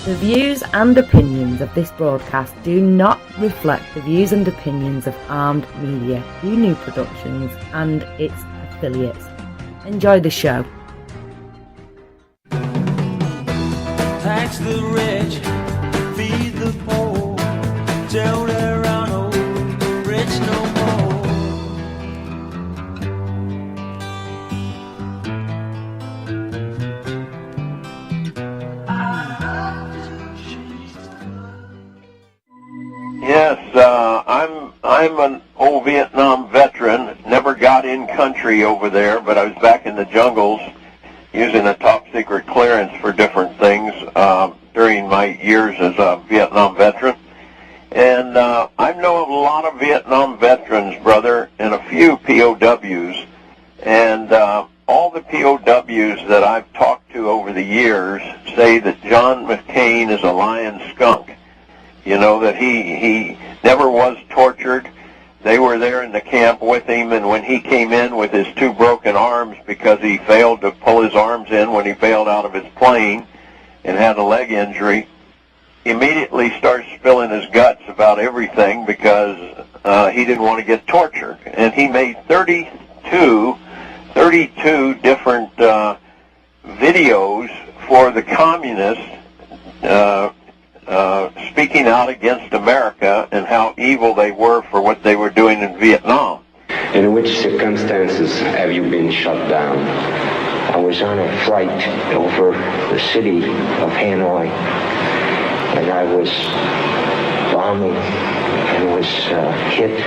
The views and opinions of this broadcast do not reflect the views and opinions of Armed Media, UNU Productions and its affiliates. Enjoy the show. Tax the rich, feed the poor, tell there are no rich no more. Yes, I'm an old Vietnam veteran. Never got in country over there, but I was back in the jungles using a top secret clearance for different things during my years as a Vietnam veteran. And I know a lot of Vietnam veterans, brother, and a few POWs. And all the POWs that I've talked to over the years say that John McCain is a lying skunk. You know, that he never was tortured. They were there in the camp with him, and when he came in with his two broken arms because he failed to pull his arms in when he bailed out of his plane and had a leg injury, he immediately started spilling his guts about everything because he didn't want to get tortured. And he made 32 different videos for the communists speaking out against America and how evil they were for what they were doing in Vietnam. In which circumstances have you been shut down? I was on a flight over the city of Hanoi, and I was bombing and was hit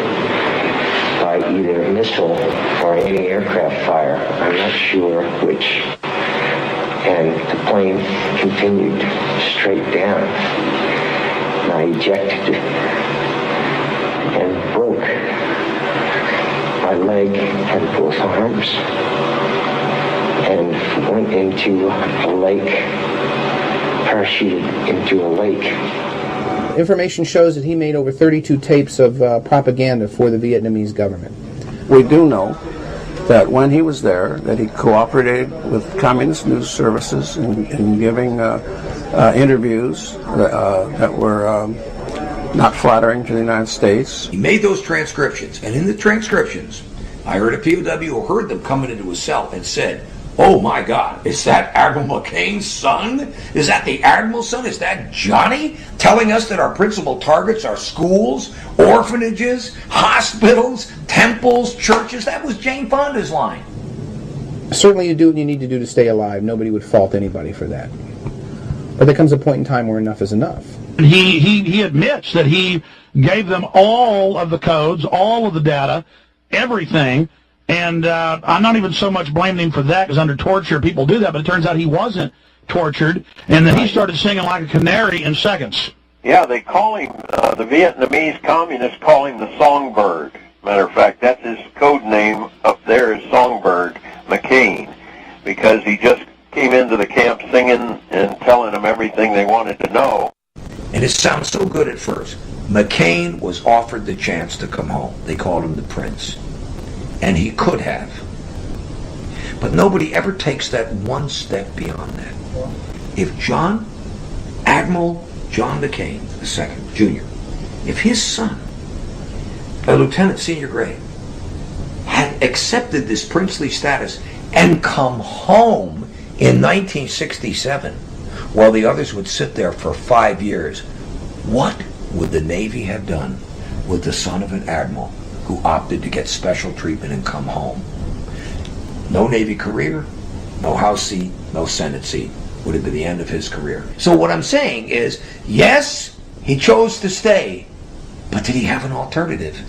by either a missile or anti-aircraft fire. I'm not sure which. And the plane continued straight down. And I ejected and broke my leg and both arms and went into a lake, parachuted into a lake. Information shows that he made over 32 tapes of propaganda for the Vietnamese government. We do know that when he was there, that he cooperated with communist news services in giving interviews that were not flattering to the United States. He made those transcriptions, and in the transcriptions, I heard a POW who heard them coming into his cell and said, "Oh my God, is that Admiral McCain's son? Is that the Admiral's son? Is that Johnny telling us that our principal targets are schools, orphanages, hospitals, temples, churches?" That was Jane Fonda's line. Certainly you do what you need to do to stay alive. Nobody would fault anybody for that. But there comes a point in time where enough is enough. He admits that he gave them all of the codes, all of the data, everything. And I'm not even so much blaming him for that, because under torture people do that, but it turns out he wasn't tortured, and then he started singing like a canary in seconds. Yeah, they call him, the Vietnamese communists call him the Songbird. Matter of fact, that's his code name up there is Songbird McCain, because he just came into the camp singing and telling them everything they wanted to know. And it sounds so good at first. McCain was offered the chance to come home. They called him the Prince. And he could have. But nobody ever takes that one step beyond that. If Admiral John McCain II, Jr., if his son, a lieutenant senior grade, had accepted this princely status and come home in 1967, while the others would sit there for 5 years, what would the Navy have done with the son of an admiral who opted to get special treatment and come home? No Navy career, no House seat, no Senate seat. Would have been the end of his career. So what I'm saying is, yes, he chose to stay, but did he have an alternative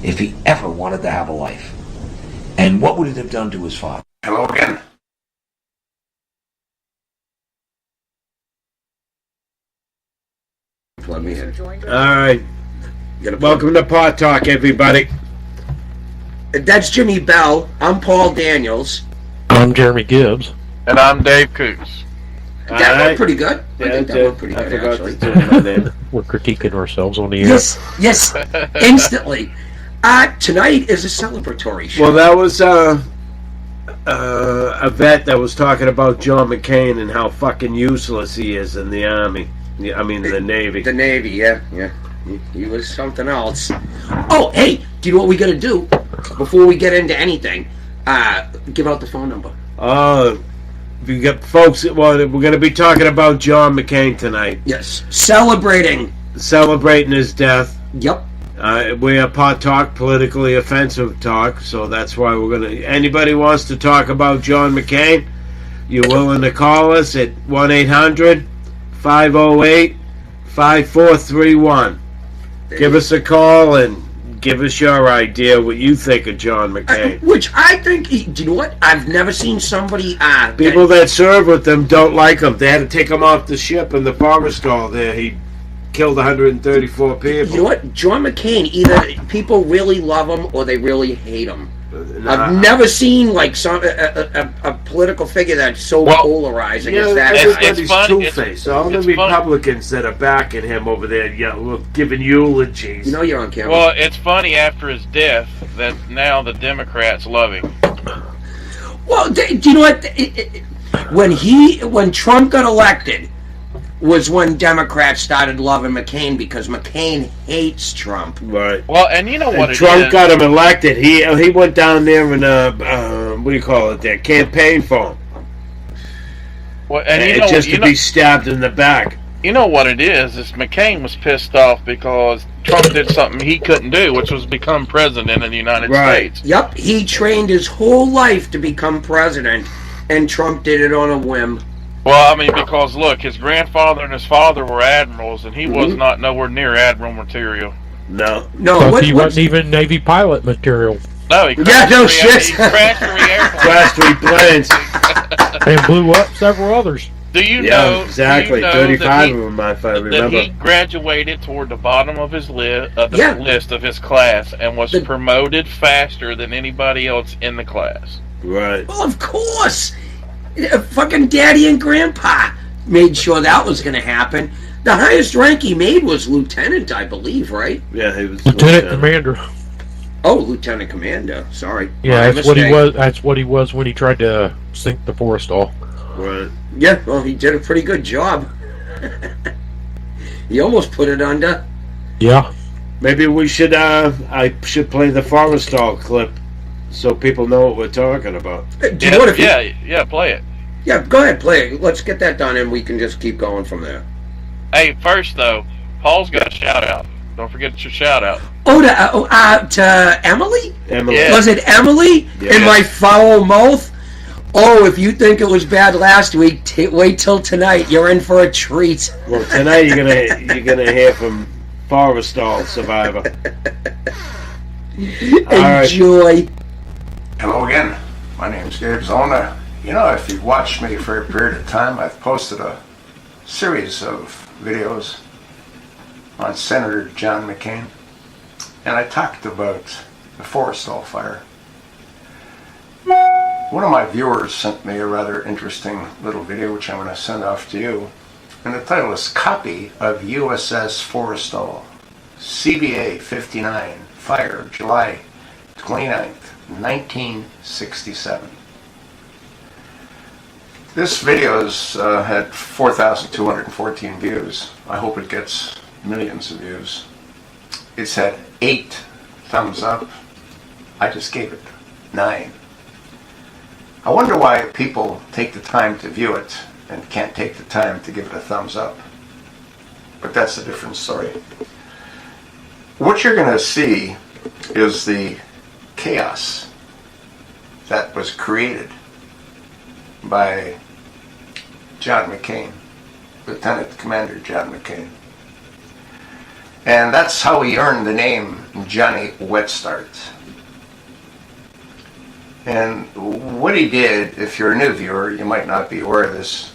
if he ever wanted to have a life? And what would it have done to his father? Hello again. Let me in. All right. Welcome to Pot Talk, everybody. That's Jimmy Bell. I'm Paul Daniels. I'm Jeremy Gibbs. And I'm Dave Coos. That went pretty good. I think that went pretty good, actually. We're critiquing ourselves on the air. Yes, instantly. Tonight is a celebratory show. Well, that was a vet that was talking about John McCain and how fucking useless he is in the Army. Yeah, I mean the Navy. The Navy, yeah. He was something else. Oh, hey, do you know what we gotta do before we get into anything? Give out the phone number. We got folks. Well, we're going to be talking about John McCain tonight. Yes, celebrating his death. Yep. We have pot talk, politically offensive talk, so that's why we're going to. Anybody wants to talk about John McCain? You're willing to call us at 1-800-508-5431. Give us a call and give us your idea what you think of John McCain. Which I think, do you know what? I've never seen somebody... People that serve with him don't like him. They had to take him off the ship in the Forrestal there. He killed 134 people. You know what? John McCain, either people really love him or they really hate him. I've never seen like a political figure that's so polarizing as that. Everybody's two-faced. All the Republicans that are backing him over there, giving eulogies. You know you're on camera. Well, it's funny after his death that now the Democrats love him. Well, do you know what? When Trump got elected, was when Democrats started loving McCain because McCain hates Trump. Right. Well, and you know what it Trump is. got him elected. He went down there and what do you call it there? Campaign phone. Well, and to be stabbed in the back. You know what it is McCain was pissed off because Trump did something he couldn't do, which was become president of the United States. Yep, he trained his whole life to become president, and Trump did it on a whim. Well, I mean, because look, his grandfather and his father were admirals, and he was not nowhere near admiral material. No. He wasn't even Navy pilot material. No, he crashed shit. Crashed three planes. And blew up several others. Do you know? Exactly. 35 of them, if I remember. That he graduated toward the bottom of his list of his class and was promoted faster than anybody else in the class. Right. Well, of course. Fucking Daddy and Grandpa made sure that was going to happen. The highest rank he made was lieutenant, I believe, right? Yeah, he was Lieutenant Commander. Oh, Lieutenant Commander. Sorry. Yeah, that's what he was. That's what he was when he tried to sink the Forrestal. Right. Yeah, well, he did a pretty good job. He almost put it under. Yeah. Maybe we should. I should play the Forrestal clip so people know what we're talking about. Do you know what if play it. Yeah, go ahead, play it. Let's get that done, and we can just keep going from there. Hey, first though, Paul's got a shout out. Don't forget your shout out. Oh, to Emily? Emily. Yeah. Was it Emily? Yeah. In my foul mouth? Oh, if you think it was bad last week, wait till tonight. You're in for a treat. Well, tonight you're gonna hear from Forrestal survivor. Enjoy. Hello again. My name's Dave Zona. You know, if you've watched me for a period of time, I've posted a series of videos on Senator John McCain, and I talked about the Forrestal fire. One of my viewers sent me a rather interesting little video, which I'm going to send off to you, and the title is Copy of USS Forrestal, CBA 59, Fire, July 29th, 1967. This video has had 4,214 views. I hope it gets millions of views. It's had 8 thumbs up. I just gave it 9. I wonder why people take the time to view it and can't take the time to give it a thumbs up. But that's a different story. What you're going to see is the chaos that was created by John McCain, Lieutenant Commander John McCain. And that's how he earned the name Johnny Wetstart. And what he did, if you're a new viewer, you might not be aware of this,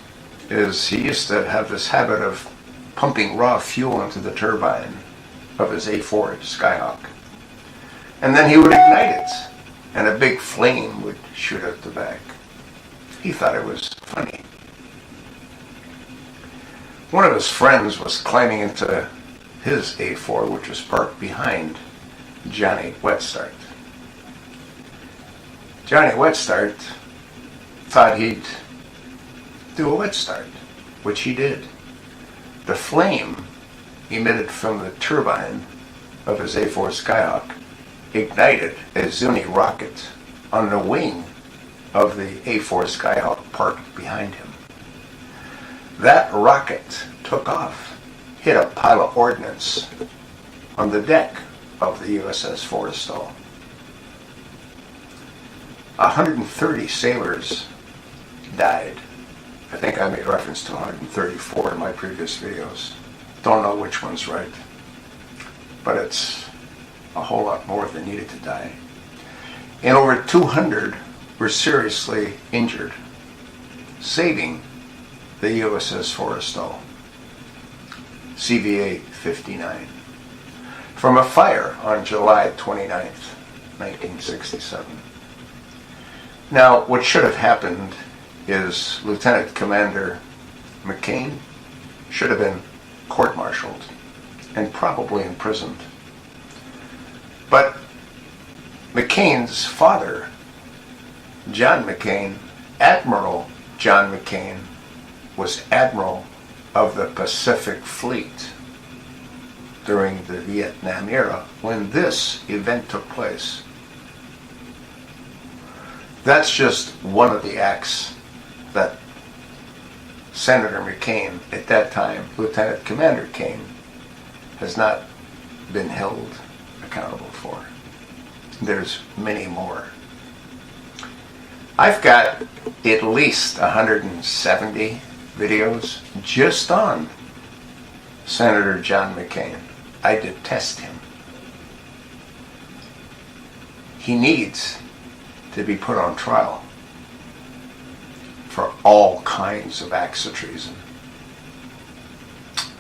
is he used to have this habit of pumping raw fuel into the turbine of his A4 Skyhawk. And then he would ignite it, and a big flame would shoot out the back. He thought it was funny. One of his friends was climbing into his A4, which was parked behind Johnny Wetstart. Johnny Wetstart thought he'd do a wet start, which he did. The flame emitted from the turbine of his A-4 Skyhawk ignited a Zuni rocket on the wing of the A-4 Skyhawk parked behind him. That rocket took off, hit a pile of ordnance on the deck of the USS Forrestal. 130 sailors died. I think I made reference to 134 in my previous videos. Don't know which one's right, but it's a whole lot more than needed to die. And over 200 were seriously injured, saving the USS Forrestal, CVA 59, from a fire on July 29th, 1967. Now, what should have happened is Lieutenant Commander McCain should have been court-martialed and probably imprisoned. But McCain's father, John McCain, Admiral John McCain, was Admiral of the Pacific Fleet during the Vietnam era when this event took place. That's just one of the acts that Senator McCain, at that time, Lieutenant Commander McCain, has not been held accountable for. There's many more. I've got at least 170 videos just on Senator John McCain. I detest him. He needs to be put on trial for all kinds of acts of treason.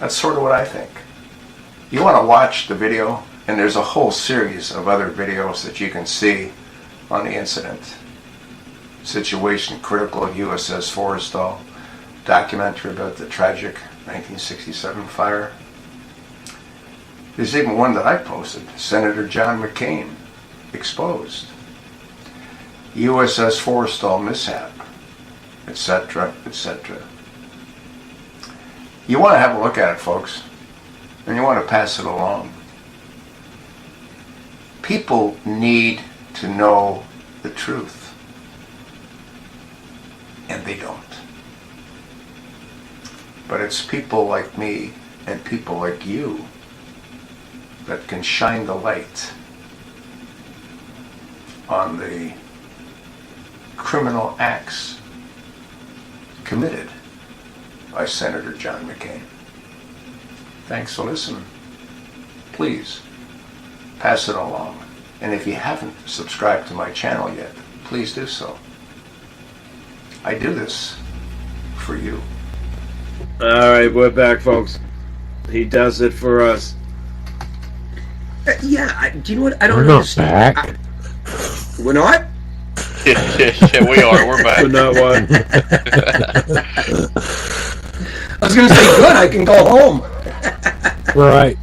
That's sort of what I think. You want to watch the video, and there's a whole series of other videos that you can see on the incident. Situation critical of USS Forrestal, documentary about the tragic 1967 fire. There's even one that I posted, Senator John McCain exposed. USS Forrestal mishap, etc., etc. You want to have a look at it, folks, and you want to pass it along. People need to know the truth, and they don't. But it's people like me and people like you that can shine the light on the criminal acts committed by Senator John McCain. Thanks for listening. Please pass it along. And if you haven't subscribed to my channel yet, please do so. I do this for you. Alright, we're back, folks. He does it for us. Do you know what? I don't We're not understand. back. We're not? Yeah, we are. We're back. We're not one. I was going to say, good, I can go home. Right.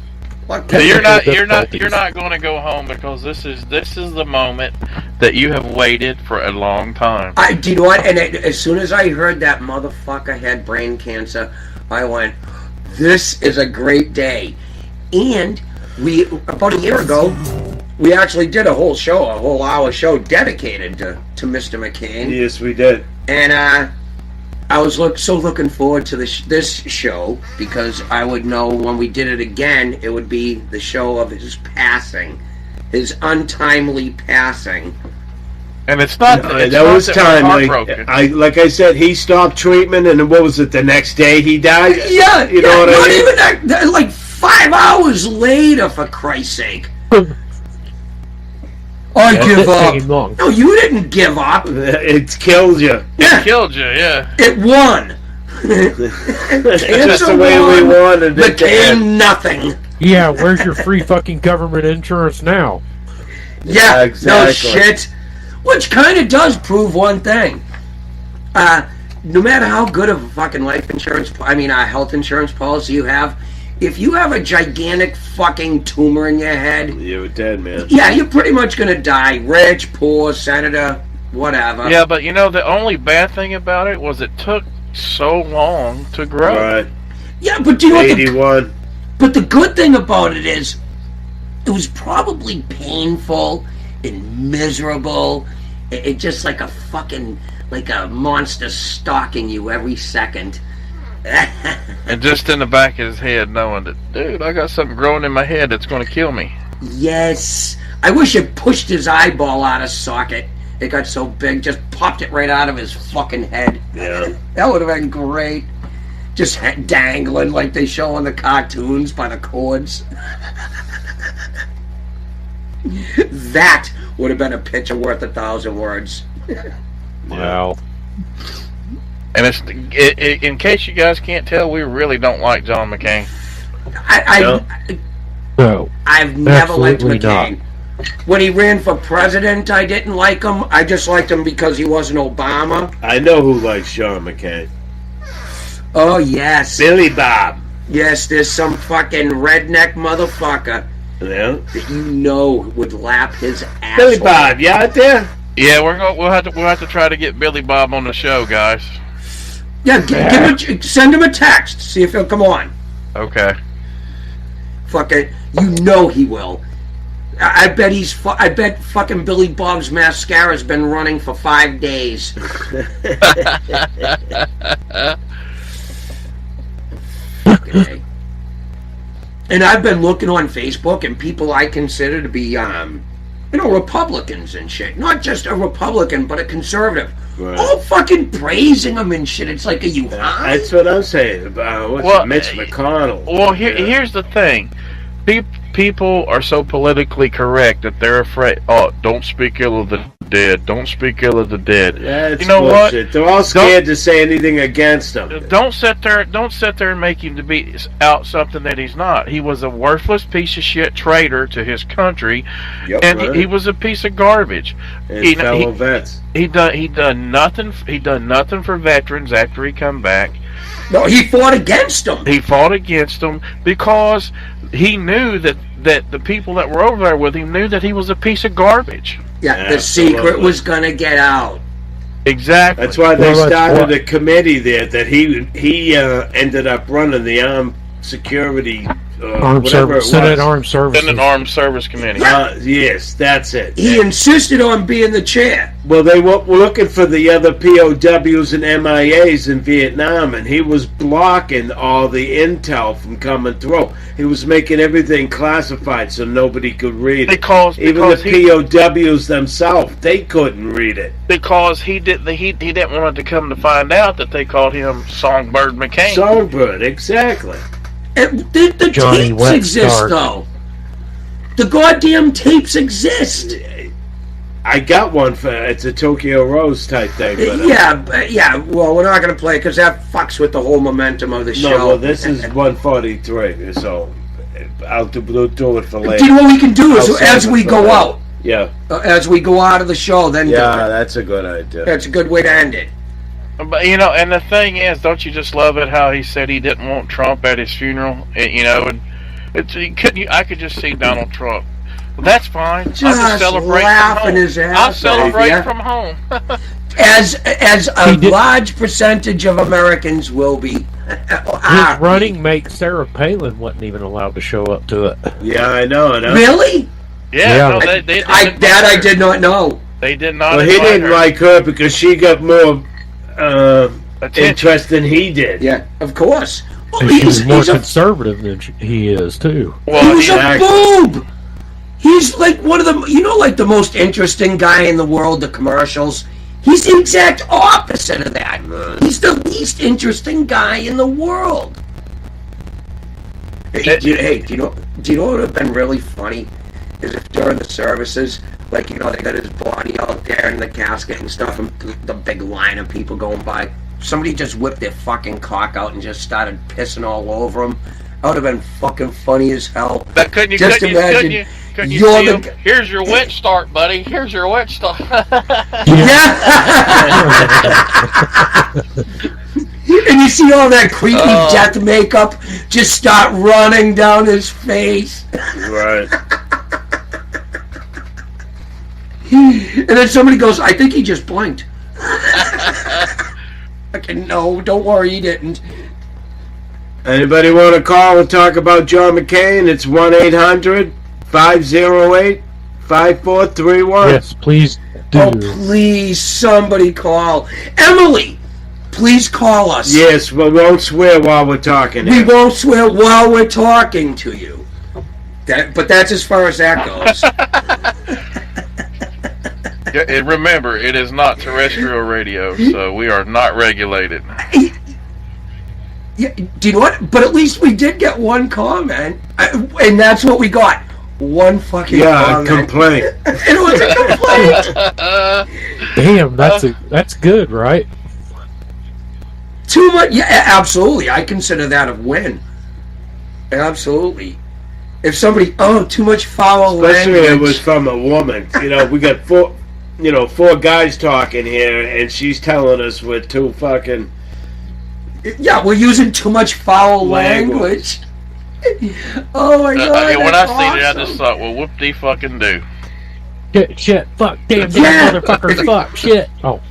So you're not going to go home because this is the moment that you have waited for a long time. Do you know what? And as soon as I heard that motherfucker had brain cancer, I went, this is a great day. And about a year ago, we actually did a whole hour show dedicated to Mr. McCain. Yes, we did. And I was looking forward to this show because I would know when we did it again, it would be the show of his passing, his untimely passing. And it's not that was timely. Like I said, he stopped treatment, and what was it? The next day he died. Yeah, you know what I mean? Not even that. Like 5 hours later, for Christ's sake. I give up. No, you didn't give up. It killed you. It killed you, yeah. It won. Just the way we wanted it. Became nothing. Yeah, where's your free fucking government insurance now? Yeah, exactly. No shit. Which kind of does prove one thing. No matter how good of a fucking health insurance policy you have, if you have a gigantic fucking tumor in your head, you're dead, man. Yeah, you're pretty much gonna die. Rich, poor, senator, whatever. Yeah, but the only bad thing about it was it took so long to grow. Right. Yeah, but do you know what 81. But the good thing about it is, it was probably painful and miserable. It just like a fucking, like a monster stalking you every second. And just in the back of his head knowing that, dude, I got something growing in my head that's going to kill me. Yes. I wish it pushed his eyeball out of socket. It got so big, just popped it right out of his fucking head. Yeah. That would have been great. Just dangling like they show in the cartoons by the cords. That would have been a picture worth 1,000 words. Wow. And it's in case you guys can't tell, we really don't like John McCain. No. I've never liked Absolutely McCain. When he ran for president, I didn't like him. I just liked him because he wasn't Obama. I know who likes John McCain. Oh, yes. Billy Bob. Yes, there's some fucking redneck motherfucker Yeah. that you know would lap his ass. Billy Bob, you out there? Yeah, we'll have to try to get Billy Bob on the show, guys. Yeah, send him a text. See if he'll come on. Okay. Fuck it. You know he will. I bet I bet fucking Billy Bob's mascara's been running for 5 days. Okay. And I've been looking on Facebook, and people I consider to be, Republicans and shit. Not just a Republican, but a conservative. Right. All fucking praising him and shit. It's like, are you high? That's what I'm saying about Mitch McConnell. Well, here's the thing. People are so politically correct that they're afraid. Oh, don't speak ill of the dead. Don't speak ill of the dead. That's you know bullshit. what? They're all scared to say anything against him. Don't sit there and make him to be out something that he's not. He was a worthless piece of shit traitor to his country, and right. he was a piece of garbage. And fellow vets. He done nothing. He done nothing for veterans after he come back. No, he fought against them. He fought against them because he knew that the people that were over there with him knew that he was a piece of garbage. Yeah, the secret was gonna get out. Exactly. That's why they started a committee there that he ended up running the armed security. Senate Armed Services. Senate Armed Service Committee. Yes, that's it. He insisted on being the chair. Well, they were looking for the other POWs and MIAs in Vietnam, and he was blocking all the intel from coming through. He was making everything classified so nobody could read it. Even the POWs themselves, they couldn't read it. Because he didn't want it to come to find out that they called him Songbird McCain. Songbird, exactly. The tapes exist, though. The goddamn tapes exist. I got one it's a Tokyo Rose type thing. But, yeah. Well, we're not going to play because that fucks with the whole momentum of the show. No, well, this is 143, so I'll do it for later. Do you know what we can do is as we go out? Yeah. As we go out of the show, then that's a good idea. That's a good way to end it. But and the thing is, don't you just love it how he said he didn't want Trump at his funeral? And I could just see Donald Trump. Well, that's fine. I'll just celebrate laughing his ass I'll celebrate off, from home. as a large percentage of Americans will be. His running mate Sarah Palin wasn't even allowed to show up to it. Yeah, I know. Really? Yeah. No, I did not know. They did not. Well, he didn't like her because she got more interest than he did. Yeah, of course. Well, he's more conservative than he is too. Well, he's a boob. He's like one of the, like the most interesting guy in the world. The commercials. He's the exact opposite of that. He's the least interesting guy in the world. Hey, do you know what would have been really funny? Is if during the services, they got his body out there in the casket and stuff, and the big line of people going by, somebody just whipped their fucking cock out and just started pissing all over him. That would have been fucking funny as hell. But couldn't you imagine you're here's your wet start, buddy. Here's your wet start. Yeah. And you see all that creepy death makeup just start running down his face. Right. And then somebody goes, I think he just blinked. Okay, no, don't worry, he didn't. Anybody want to call and talk about John McCain? It's 1-800-508-5431. Yes, please do. Oh, please, somebody call. Emily, please call us. Yes, but we won't swear while we're talking. We won't swear while we're talking to you. But that's as far as that goes. Yeah, and remember, it is not terrestrial radio, so we are not regulated. Yeah, do you know what? But at least we did get one comment, and that's what we got. One fucking comment. Complaint. It was a complaint. Damn, that's good, right? Too much. Yeah, absolutely. I consider that a win. Absolutely. If somebody, too much foul Especially language. it was from a woman. We got four guys talking here, and she's telling us we're too fucking. Yeah, we're using too much foul language. Oh my god! When that's I seen it, I awesome. just thought, well, whoop-de-fucking do. Shit, fuck, damn, motherfuckers, fuck, shit. Oh.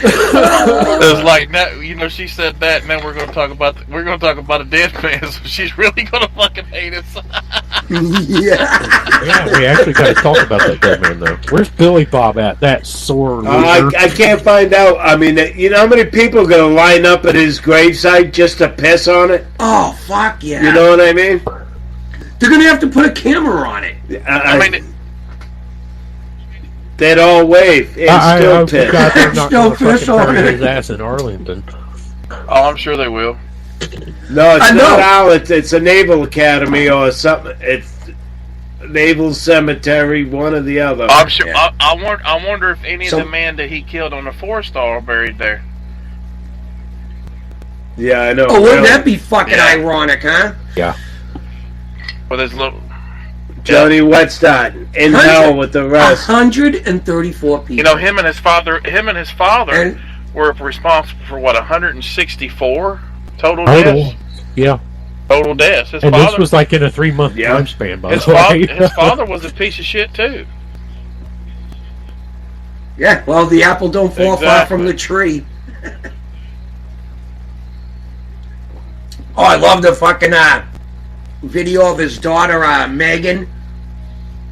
It's like now, she said that, and now we're gonna talk about a dead man. So she's really gonna fucking hate us. Yeah, we actually got to talk about that dead man though. Where's Billy Bob at? That sore loser. I can't find out. I mean, you know how many people are gonna line up at his gravesite just to piss on it? Oh fuck yeah! You know what I mean? They're gonna have to put a camera on it. I mean. They'd all wave and still piss. God, they're not going to fucking bury his ass in Arlington. Oh, I'm sure they will. No, it's not Al. It's a Naval Academy or something. It's Naval Cemetery, one or the other. I'm sure. Yeah. I wonder if any of the men that he killed on the 4-star are buried there. Yeah, I know. Oh, wouldn't that be fucking ironic, huh? Yeah. Well, there's little. Johnny Wetstad in hell with the rest. 134 people. Him and his father were responsible for 164 total deaths. Yeah. Total deaths. His and father, this was like in a 3-month time span, by the way. His father was a piece of shit too. Yeah, well, the apple don't fall far from the tree. Oh, I love the fucking video of his daughter, Megan,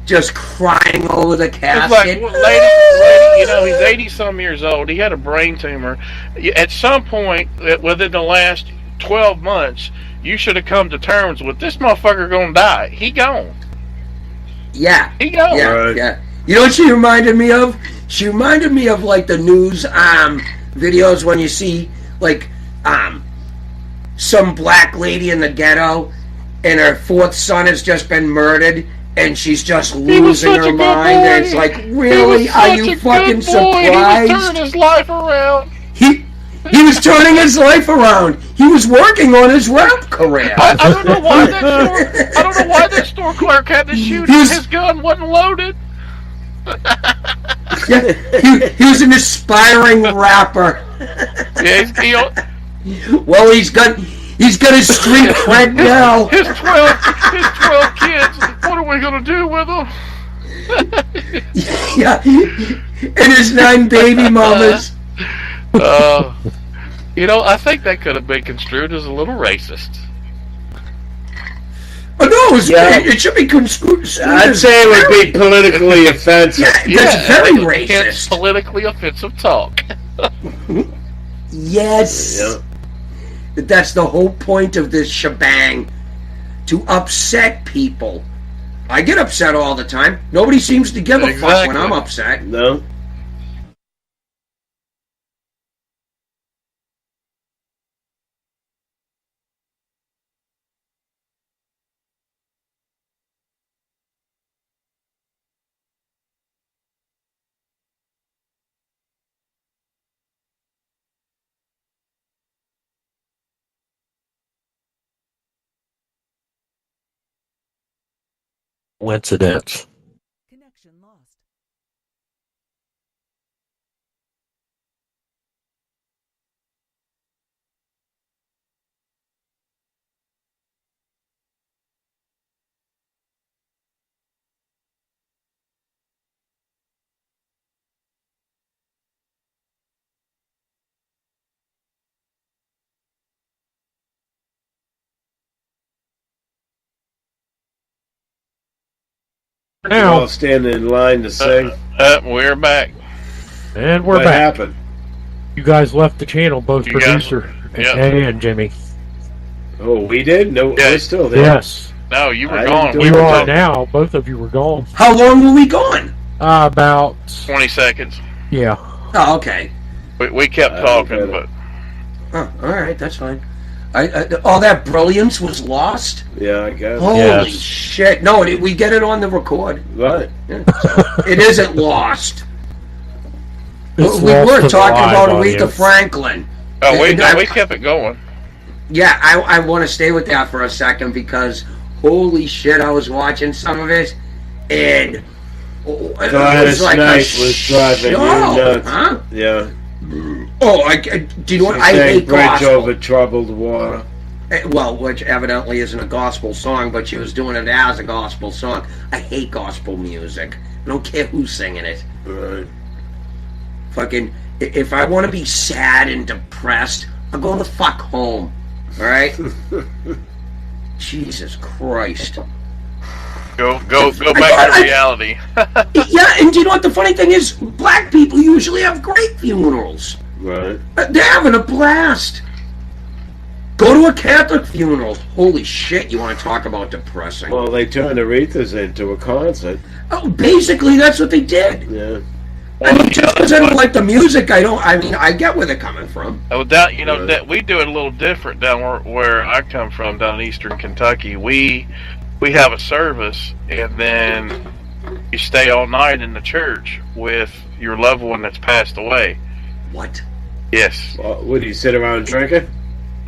just crying over the casket. It's like, lady, he's 80-some years old. He had a brain tumor. At some point, within the last 12 months, you should have come to terms with this motherfucker gonna die. He gone. Yeah. He gone. Yeah, Right. yeah. You know what she reminded me of? She reminded me of, like, the news videos when you see, like, some black lady in the ghetto and her 4th son has just been murdered, and she's just losing her mind. And it's like, really? Are you fucking surprised? He was turning his life around. He was turning his life around. He was working on his rap career. I don't know why that store clerk had to shoot him. His gun wasn't loaded. Yeah, he was an aspiring rapper. Yeah, well, he's got his street cred now. His 12 kids. What are we gonna do with them? Yeah, and his 9 baby mamas. I think that could have been construed as a little racist. Oh no, it should be construed. I'd say it would be politically offensive. Yeah, that's very racist. It's politically offensive talk. Yes. Yeah. That's the whole point of this shebang. To upset people. I get upset all the time. Nobody seems to give a fuck when I'm upset. No. Coincidence. Now, all standing in line to sing. We're back. And we're What back. happened? You guys left the channel, both You producer and Jimmy. Oh, we did? No, Yeah. we're still there. Yes. No, you were I gone. didn't do We You were are talking now. Both of you were gone. How long were we gone? About 20 seconds. yeah. Oh, okay. We kept talking, but Oh, all right, that's fine. All that brilliance was lost? Yeah, I guess. Holy shit. No, we get it on the record. Right. Yeah, so it isn't lost. It's We lost were to the talking live about Aretha audience. Franklin. we And kept it going. Yeah, I want to stay with that for a second because holy shit, I was watching some of it and it Gladys was like Knight was driving you nuts. Huh? Yeah. Oh, do you know what? She I sang hate Bridge gospel. Over Troubled Water. Well, which evidently isn't a gospel song, but she was doing it as a gospel song. I hate gospel music. I don't care who's singing it. Right. Fucking, if I want to be sad and depressed, I'll go the fuck home. All right? Jesus Christ. Go back to reality. Yeah, and do you know what the funny thing is? Black people usually have great funerals. Right. They're having a blast. Go to a Catholic funeral. Holy shit, you want to talk about depressing. Well, they turned Aretha's into a concert. Oh, basically, that's what they did. Yeah. I mean, just because I don't like the music, I get where they're coming from. Oh, that we do it a little different down where I come from, down in eastern Kentucky. We have a service, and then you stay all night in the church with your loved one that's passed away. What? Yes. Well, what, do you sit around drinking?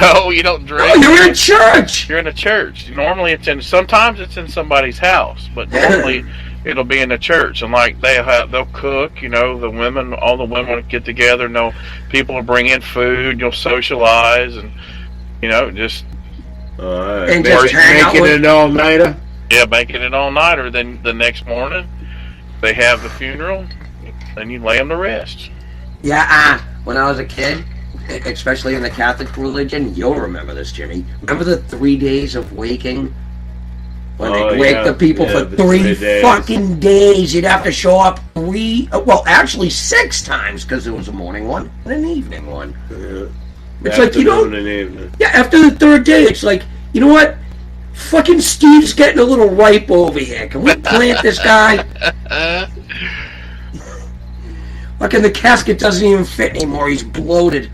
No, you don't drink. Oh, you're in a church! You're in a church. Normally sometimes it's in somebody's house, but normally it'll be in a church. And like they'll cook, all the women will get together, and people will bring in food, you'll socialize, and just And just hang out Making with- it an all-nighter? yeah, making it all nighter. Then the next morning they have the funeral, and you lay them to rest. Yeah, when I was a kid, especially in the Catholic religion, you'll remember this, Jimmy. Remember the 3 days of waking? When they wake the people for the 3 days. fucking days. You'd have to show up 6 times, because there was a morning one and an evening one. Yeah. It's like, Afternoon and evening. Yeah, after the 3rd day, it's like, you know what? Fucking Steve's getting a little ripe over here. Can we plant this guy? Fucking the casket doesn't even fit anymore. He's bloated.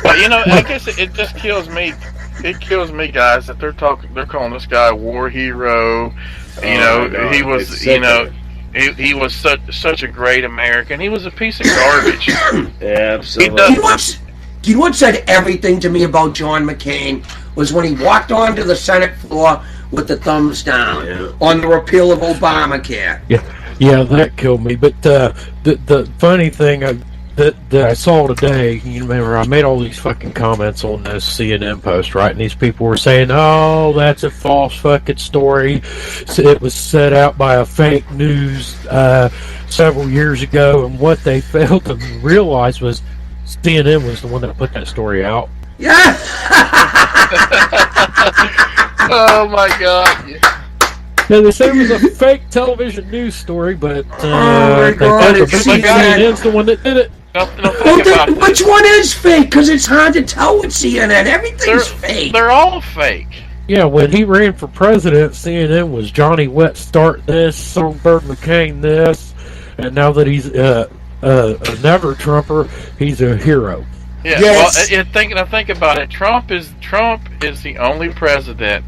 But I guess it just kills me. It kills me, guys, that they're calling this guy a war hero. He was, he was such a great American. He was a piece of garbage. Yeah, absolutely. Do you know what said everything to me about John McCain was when he walked onto the Senate floor with the thumbs down on the repeal of Obamacare. Yeah, that killed me. But the funny thing that I saw today, you remember, I made all these fucking comments on this CNN post, right? And these people were saying, "Oh, that's a false fucking story. It was set out by a fake news several years ago." And what they failed to realize was CNN was the one that put that story out. Yeah. Oh my God. Now, they say it was a fake television news story, but my God, it's CNN's the one that did it. Which one is fake? Because it's hard to tell with CNN. Everything's fake. They're all fake. Yeah, when he ran for president, CNN was Johnny Wet start this, Songbird McCain this, and now that he's a never Trumper, he's a hero. Yeah, yes. Well, think about it. Trump is the only president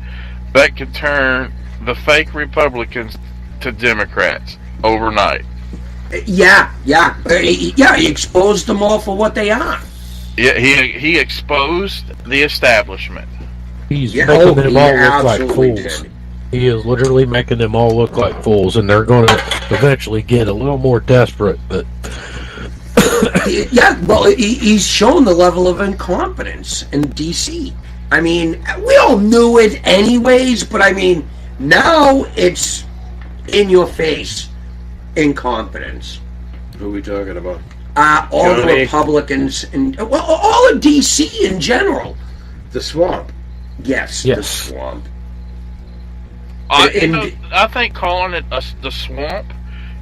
that could turn the fake Republicans to Democrats overnight. Yeah. He exposed them all for what they are. Yeah, he exposed the establishment. He's making them all look like fools. He is literally making them all look like fools, and they're going to eventually get a little more desperate. But yeah, well, he's shown the level of incompetence in D.C. I mean, we all knew it anyways, but I mean, now it's in your face incompetence. Who are we talking about? All the Republicans and all of D.C. in general. The swamp. Yes, the swamp. I think calling it the swamp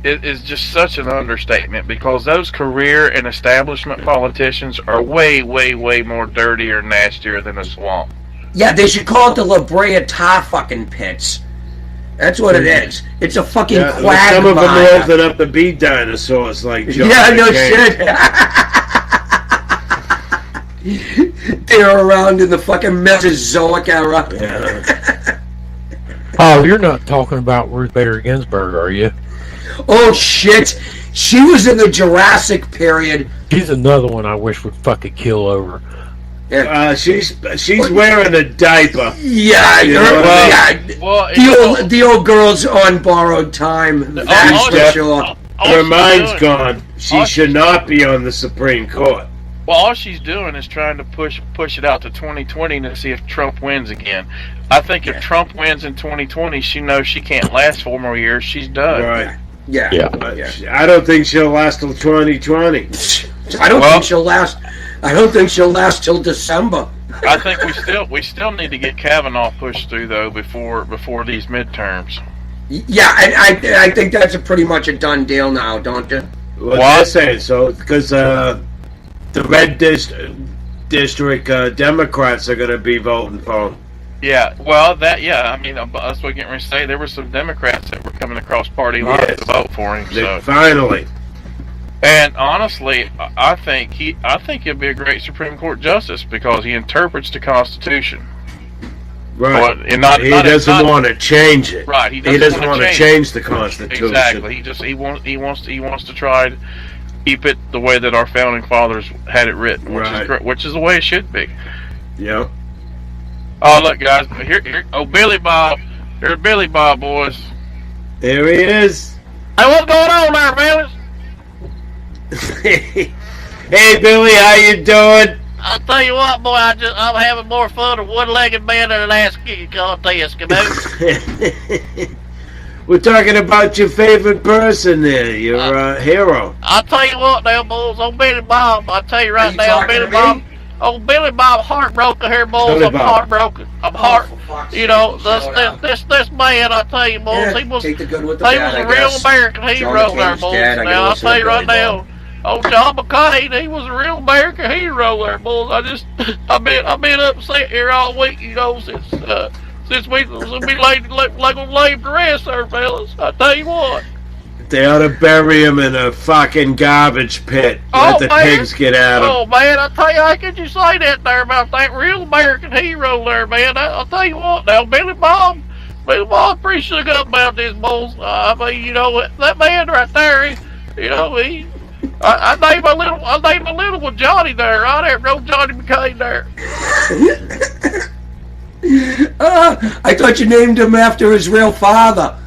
is just such an understatement, because those career and establishment politicians are way, way, way more dirtier and nastier than a swamp. Yeah, they should call it the La Brea tar fucking pits. That's what it is. It's a fucking quagmire. Some of them are open up the bee dinosaurs like John McCain. Shit. They're around in the fucking Mesozoic era. Yeah. Oh, you're not talking about Ruth Bader Ginsburg, are you? Oh shit! She was in the Jurassic period. She's another one I wish would fucking kill over. She's wearing a diaper. Yeah, the old girl's on borrowed time. That's for sure. Her mind's gone. She should not be on the Supreme Court. Well, all she's doing is trying to push it out to 2020 to see if Trump wins again. I think if Trump wins in 2020, she knows she can't last 4 more years. She's done. Right. Yeah. I don't think she'll last till 2020. I don't think she'll last. I don't think she'll last till December. I think we still need to get Kavanaugh pushed through though before these midterms. Yeah, I think that's pretty much a done deal now, don't you? Well, they're saying so because the red district Democrats are going to be voting for him. Yeah, well, I mean, that's what I'm getting ready to say. There were some Democrats that were coming across party lines to vote for him. So. Finally. And honestly, I think he'll be a great Supreme Court justice because he interprets the Constitution. Right. He doesn't want to change it. Right. He doesn't want to change the Constitution. Exactly. He wants to try to keep it the way that our founding fathers had it written, which is the way it should be. Yeah. Oh, look, guys! Here! Oh, Billy Bob! Here's Billy Bob, boys. There he is. Hey, what's going on there, Billy? Hey, Billy, how you doing? I'll tell you what, boy, I'm having more fun with one-legged man than an ass kicking contest, We're talking about your favorite person there, your hero. I'll tell you what now, boys, old Billy Bob, I'll tell you right now, Billy Bob, old Billy Bob heartbroken here, boys. I'm heartbroken. You know, this man, I tell you, boys, he was a real American hero there, boys. Now, I'll tell you right now, old John McCain, he was a real American hero there, boys. I've been upset here all week, you know, since we laid to rest there, fellas. I tell you what. They ought to bury him in a fucking garbage pit. Let the pigs get at him. Oh, man, I tell you, how could you say that there about that real American hero there, man? I'll tell you what, now, Billy Bob pretty shook up about this, boys. I mean, you know, that man right there, I named a little one Johnny there, right there, old Johnny McCain there. I thought you named him after his real father.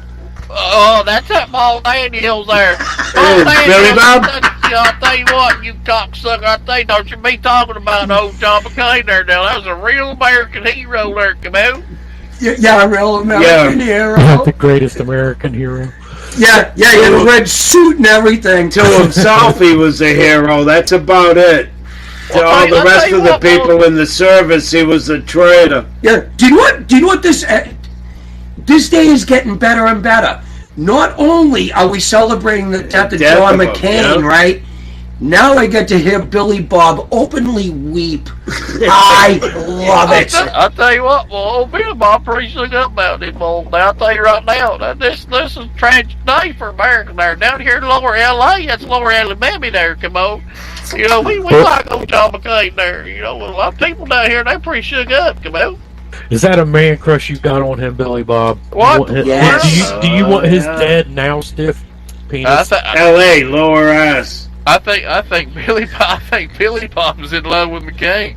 Oh, that's that Paul Daniels there. Billy Bob? I'll tell you what, you cocksucker, I tell you, don't you be talking about old John McCain there now. That was a real American hero there, come on. Yeah, a real American hero. The greatest American hero. Yeah, he had a red suit and everything. To himself, he was a hero. That's about it. To all the rest of the people in the service, he was a traitor. Yeah. Do you know what this day is getting better and better? Not only are we celebrating the death of John McCain, right? Now I get to hear Billy Bob openly weep. I love it. I'll tell you what, well, old Billy Bob pretty shook up about this, boy. Now, I'll tell you right now, this is a tragic day for America there. Down here in lower L.A., that's lower Alabama there, come on. You know, we like old John McCain there. You know, a lot of people down here, they pretty shook up, come on. Is that a man crush you got on him, Billy Bob? What? Yes. Do you want his dead now stiff penis? L.A. lower ass. I think Billy Bob is in love with McCain.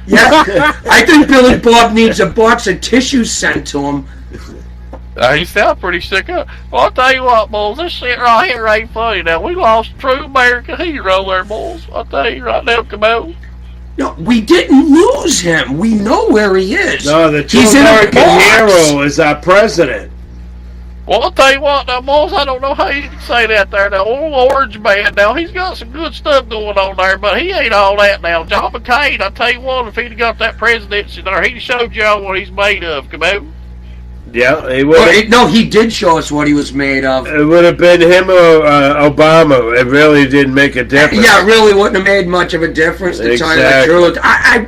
Yeah, I think Billy Bob needs a box of tissues sent to him. He sounds pretty sick up. Well, I'll tell you what, boys, this shit right here ain't funny now. We lost a true American hero there, boys. I'll tell you right now, come on. No, we didn't lose him. We know where he is. No, the true American hero is our president. Well, I'll tell you what, now, boys, I don't know how you can say that there. Now, old Orange Man, now, he's got some good stuff going on there, but he ain't all that now. John McCain, I'll tell you what, if he'd got that presidency there, he'd showed y'all what he's made of, come on. Yeah, he would. No, he did show us what he was made of. It would have been him or Obama. It really didn't make a difference. Yeah, it really wouldn't have made much of a difference. To tell you the truth, I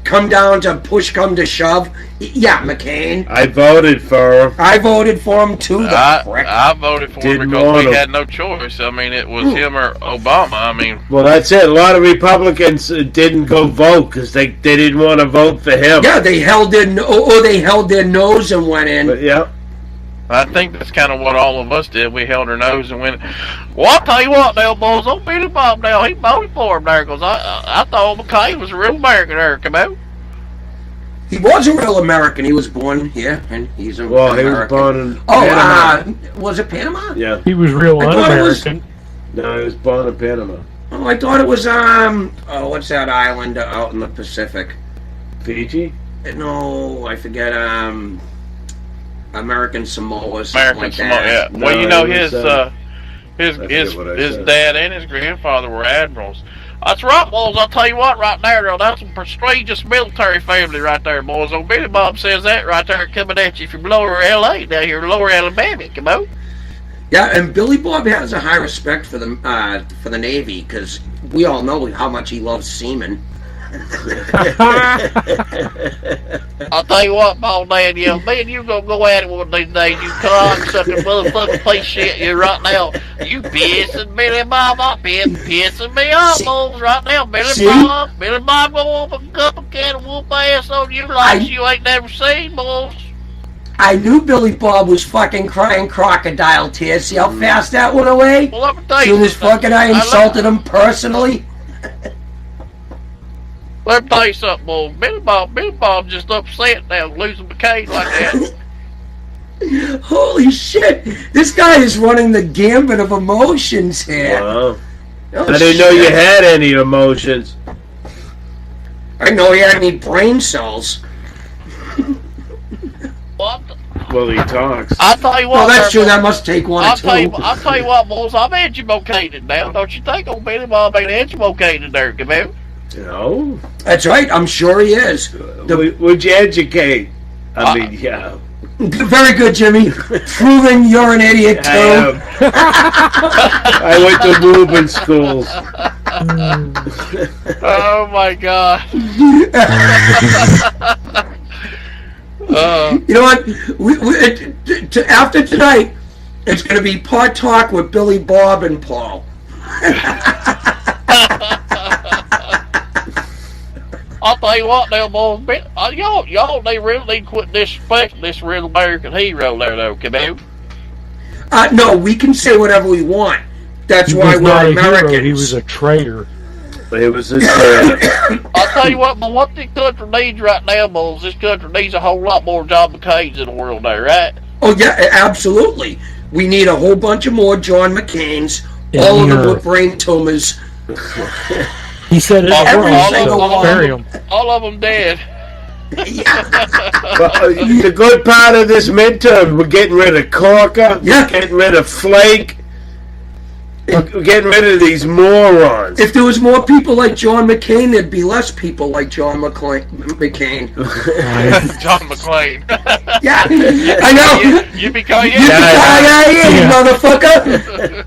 come down to push, come to shove. Yeah, McCain. I voted for him. I voted for him too. I voted for him because we had no choice. I mean, it was him or Obama. I mean, well, that's it. A lot of Republicans didn't go vote because they didn't want to vote for him. Yeah, they held their nose and went in. But, yeah. I think that's kind of what all of us did. We held our nose and went. Well, I'll tell you what, now, boys, old Billy Bob now, he voted for him there because I thought McCain was a real American there. Come out. He was a real American. He was born here, and he's a Well, American. he was born in Panama. Was it Panama? Yeah. He was real un-American. No, he was born in Panama. Oh, I thought it was, what's that island out in the Pacific? Fiji? No, I forget, American Samoa, American Samoa, yeah. No, Well, you know, it was, his dad and his grandfather were admirals. That's right, boys. I'll tell you what, right there, though, that's a prestigious military family right there, boys. Old Billy Bob says that right there coming at you from lower L.A. down here, lower Alabama. Come on. Yeah, and Billy Bob has a high respect for the Navy because we all know how much he loves seamen. I'll tell you what, Paul Dan, me and you gonna go at it one of these days, you cock-sucking motherfucking piece of shit you right now. You pissing Billy Bob off, pissing me off, boys, right now. Billy Bob gonna open a cup of can of whoop ass on you like you ain't never seen, boys. I knew Billy Bob was fucking crying crocodile tears. See how fast that went away? Well, let me tell you. Soon as fucking I insulted him personally. Let me tell you something, boy. Billy Bob just upset now, losing McCain like that. Holy shit! This guy is running the gambit of emotions here. Wow. Oh, I didn't know you had any emotions. I know he had any brain cells. What? Well, he talks. I'll tell you what. Well, that's true. That must take one or two. I'll tell you what, boys. I'm educated now. Don't you think old Billy Bob ain't educated there, come out? No. That's right. I'm sure he is. Would you educate? I mean, yeah. Very good, Jimmy. Proving you're an idiot, too. I went to moving schools. Oh, my God. You know what? After tonight, it's going to be Pod Talk with Billy Bob and Paul. I'll tell you what, now, boys. Y'all, they really need to quit disrespecting this real American hero there, though, come out. No, we can say whatever we want. That's why we're Americans. Hero, he was a traitor. He was a traitor. I'll tell you what, but what this country needs right now, boys, this country needs a whole lot more John McCains in the world there, right? Oh, yeah, absolutely. We need a whole bunch of more John McCains, all of them with brain tumors. He said it all of them dead. But, the good part of this midterm, we're getting rid of Corker, we're getting rid of Flake, we're getting rid of these morons. If there was more people like John McCain, there'd be less people like John McCain. John McCain. Yeah, I know. Yippee-ki-yay, motherfucker.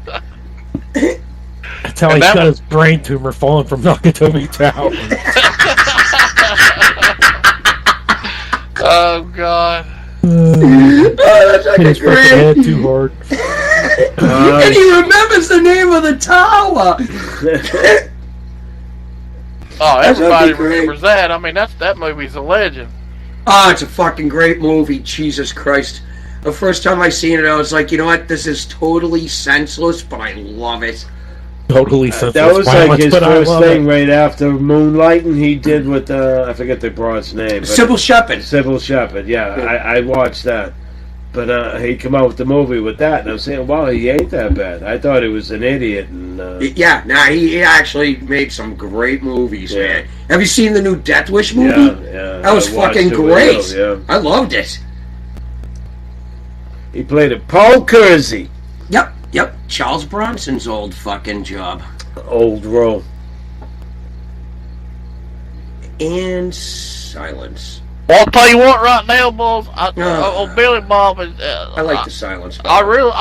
That's how he got his brain tumor falling from Nakatomi Tower. Oh, God. That's like his fucking head too hard. And he remembers the name of the tower. Oh, everybody remembers that. I mean, that movie's a legend. Oh, it's a fucking great movie. Jesus Christ. The first time I seen it, I was like, you know what? This is totally senseless, but I love it. Totally senseless. That was like his first thing right after Moonlighting he did with, I forget the broad's name. Sybil Shepherd. Sybil Shepherd, yeah. I watched that. But he came out with the movie with that, and I was saying, wow, he ain't that bad. I thought he was an idiot. And he actually made some great movies, man. Have you seen the new Death Wish movie? Yeah. That was fucking great. I loved it. He played a Paul Kersey. Yep. Charles Bronson's old fucking job. Old role. And silence. Well, I'll tell you what, right now, boys. Billy Bob is. I like the silence. I really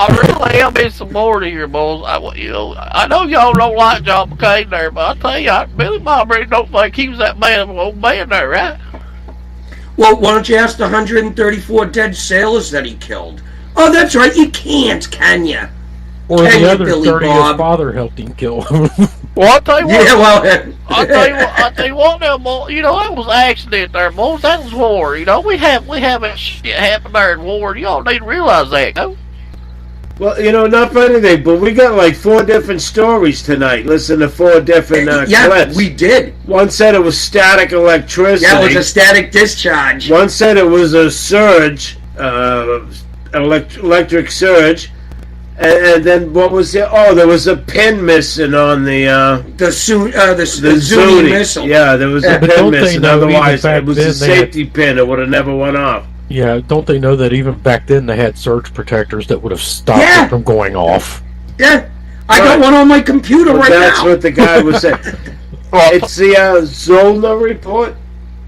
am in some more here, boys. I know y'all don't like John McCain there, but I tell you, Billy Bob really don't think he was that bad of an old man there, right? Well, why don't you ask the 134 dead sailors that he killed? Oh, that's right. You can't, can you? Or the other 30 his father helped him kill him. Well, I'll tell you what. Yeah, well, I'll tell you what now, boy. That was an accident there, boys. That was war. We haven't shit happen there in war. Y'all need to realize that, no? Well, not for anything, but we got like 4 different stories tonight. Listen to 4 different clips. We did. One said it was static electricity. Yeah, it was a static discharge. One said it was a surge, electric surge. And then what was it? Oh, there was a pin missing on the Zuni missile. Yeah, there was a pin missing. Otherwise, it was a safety pin. It would have never went off. Yeah, don't they know that even back then they had surge protectors that would have stopped it from going off? Yeah, I got one on my computer right now. That's what the guy was saying. It's the Zola report.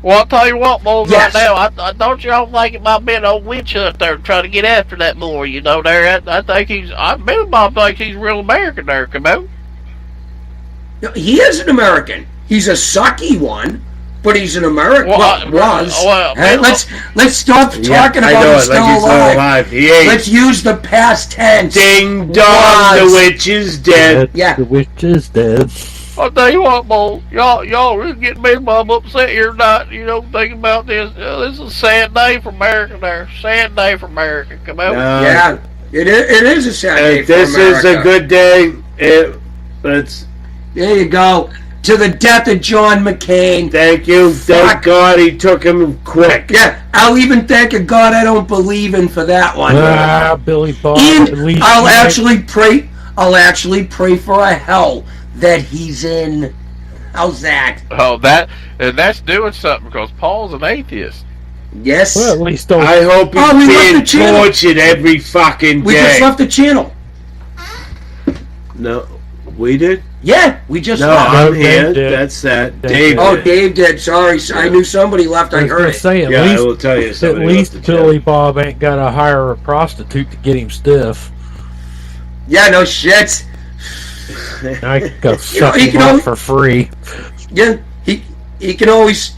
Well, I'll tell you what, boys, right now, I don't y'all think it might be an old witch hunt there trying to get after that boy, there. I think Billy Bob thinks he's real American there, come on. He is an American. He's a sucky one, but he's an American. Let's stop talking about him still alive. Let's use the past tense. Ding dong, the witch is dead. Yeah, the witch is dead. I'll tell you what, boy, y'all really getting me and Mom upset here tonight, thinking about this. This is a sad day for America there. Sad day for America. Come on. Yeah, it is a sad day for America. This is a good day. There you go. To the death of John McCain. Thank you. Thank God he took him quick. Yeah, I'll even thank a God I don't believe in for that one. Billy Bob. And I'll actually pray for a hell that he's in. How's that? Oh, that's doing something because Paul's an atheist. Yes. Well, at least I hope he's being tortured every fucking day. We just left the channel. No, we did? Yeah, we just left. left. I'm here. That's that. Dave. Oh, Dave did. Sorry, I knew somebody left. I heard it. I will tell you. At least Billy Bob ain't got to hire a prostitute to get him stiff. Yeah, no shit. I got suck him up for free. Yeah, he can always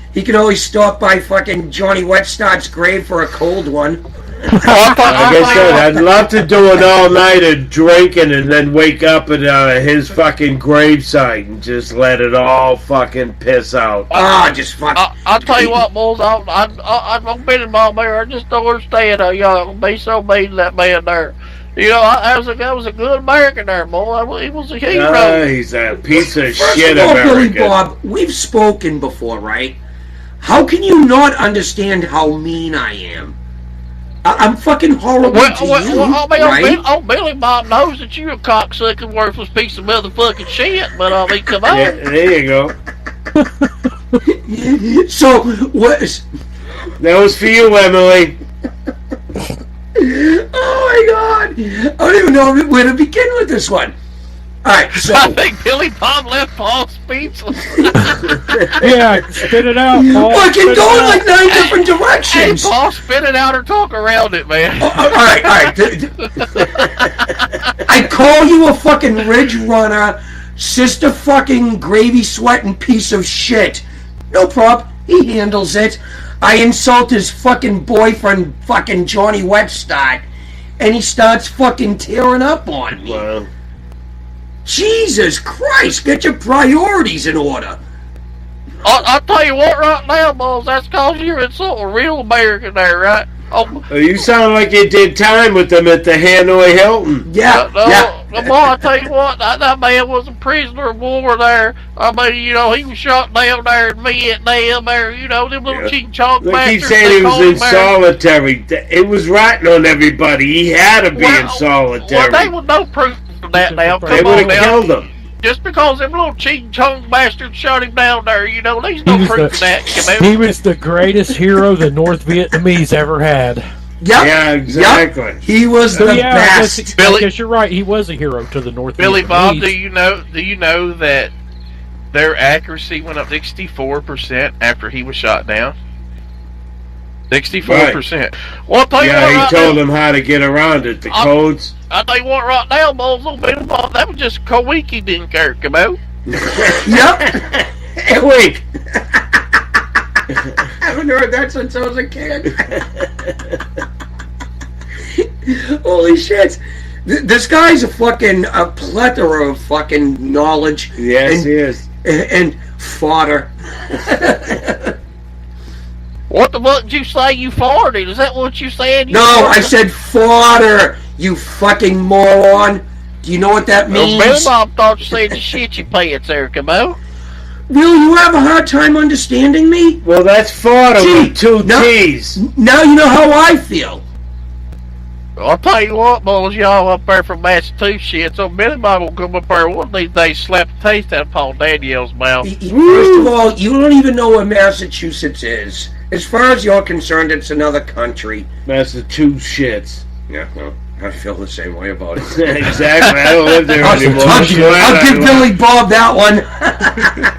stop by fucking Johnny Wetstart's grave for a cold one. Like I said, I'd love to do an all-nighter drinking and then wake up at his fucking gravesite and just let it all fucking piss out. Just fuck. I'll tell you what, boys. I don't mean it, Mom. I just don't understand how y'all be so mean to that man there. I was a good American there, boy. He was a hero. He's a piece of First shit of all, American. Billy Bob, we've spoken before, right? How can you not understand how mean I am? I'm fucking horrible to you, right? Billy Bob knows that you're a cocksucking, worthless piece of motherfucking shit, but come on. Yeah, there you go. So, what? That was for you, Emily. Oh my God! I don't even know where to begin with this one. All right, so I think Billy Bob left Paul speechless. Yeah, spit it out, Paul. I can go in like 9 different directions. Hey, Paul, spit it out or talk around it, man. All right. I call you a fucking ridge runner, sister fucking gravy sweating piece of shit. No problem. He handles it. I insult his fucking boyfriend, fucking Johnny Wetstart, and he starts fucking tearing up on me. Wow. Jesus Christ, get your priorities in order. I'll tell you what right now, boys, that's because you're insulting a real American there, right? You sound like you did time with them at the Hanoi Hilton. Yeah. Boy, I'll tell you what, that man was a prisoner of war there. I mean, he was shot down there in Vietnam there, them little cheap chunk They bastards. keep saying he was in solitary. It was ratting on everybody. He had to be in solitary. Well, they would no proof of that now. They would have killed him. Just because them little cheap chunk bastards shot him down there, there's no proof of that. He was the greatest hero the North Vietnamese ever had. Yep. Yeah, exactly. Yep. He was the best. I guess you're right. He was a hero to the North Billy Vietnamese. Bob, do you know that their accuracy went up 64% after he was shot down? 64%. Well, I'll tell you what, Yeah, he right told now, them how to get around it. The codes. I'll tell you what, right now, boys, that was just Kawiki didn't care about. Yep. Hey, wait. I haven't heard that since I was a kid. Holy shit. This guy's a plethora of fucking knowledge. Yes, he is. And fodder. What the fuck did you say you farted? Is that what you said? No, I said fodder, you fucking moron. Do you know what that means? Billy Bob thought you said the shit you pants there, Camo. Really, you have a hard time understanding me? Well, that's fodder with two T's. Now you know how I feel. I'll tell you what, boys, y'all up there from Massachusetts, so Billy Bob will come up there one of these days, slap the taste out of Paul Daniel's mouth. First of all, you don't even know where Massachusetts is. As far as you're concerned, it's another country. Massachusetts. Yeah, well, I feel the same way about it. Exactly. I don't live there anymore. I'll give Billy Bob that one.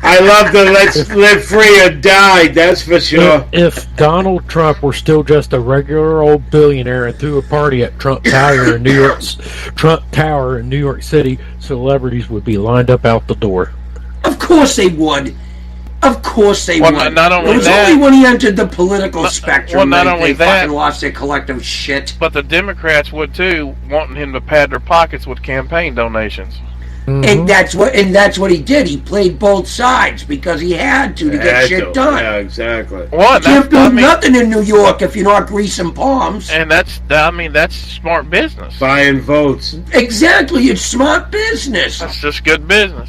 I love the let's live free or die, that's for sure. If Donald Trump were still just a regular old billionaire and threw a party at Trump Tower in New York City, celebrities would be lined up out the door. Of course they would. Of course they Well, would. not only it was that- only when he entered the political spectrum well, not that only they that- fucking lost their collective shit. But the Democrats would too, wanting him to pad their pockets with campaign donations. And that's what he did. He played both sides because he had to get shit done. Yeah, exactly. Well, You can't build nothing in New York if you're not greasing palms. And that's smart business. Buying votes. Exactly, it's smart business. That's just good business.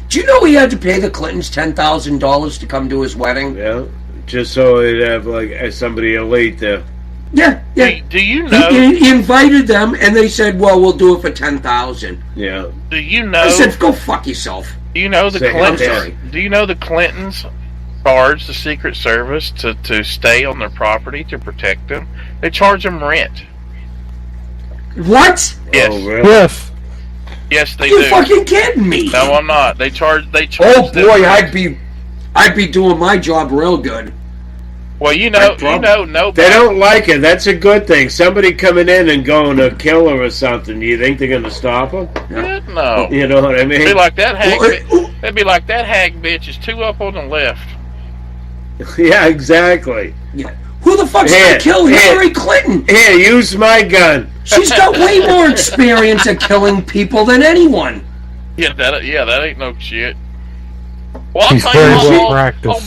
Do you know he had to pay the Clintons $10,000 to come to his wedding? Yeah, just so he'd have somebody elite there. Yeah. Do you know? He invited them, and they said, "Well, we'll do it for $10,000." Yeah. Do you know? I said, "Go fuck yourself." Do you know the Say, Clintons? I'm sorry. Do you know the Clintons charge the Secret Service to stay on their property to protect them? They charge them rent. What? Yes. Oh, really? Yes. Yes, they You do. fucking kidding me? No, I'm not. They charge. Oh them boy, rent. I'd be doing my job real good. Well, no. They don't like it. That's a good thing. Somebody coming in and going to kill her or something. Do you think they're going to stop them? No. You know what I mean? It'd be like that hag. It'd be like that hag bitch is two up on the left. Yeah, exactly. Yeah. Who the fuck's going to kill Hillary Clinton? Here, use my gun. She's got way more experience at killing people than anyone. Yeah, that ain't no shit. Well, She's I'll tell you very well what, practiced.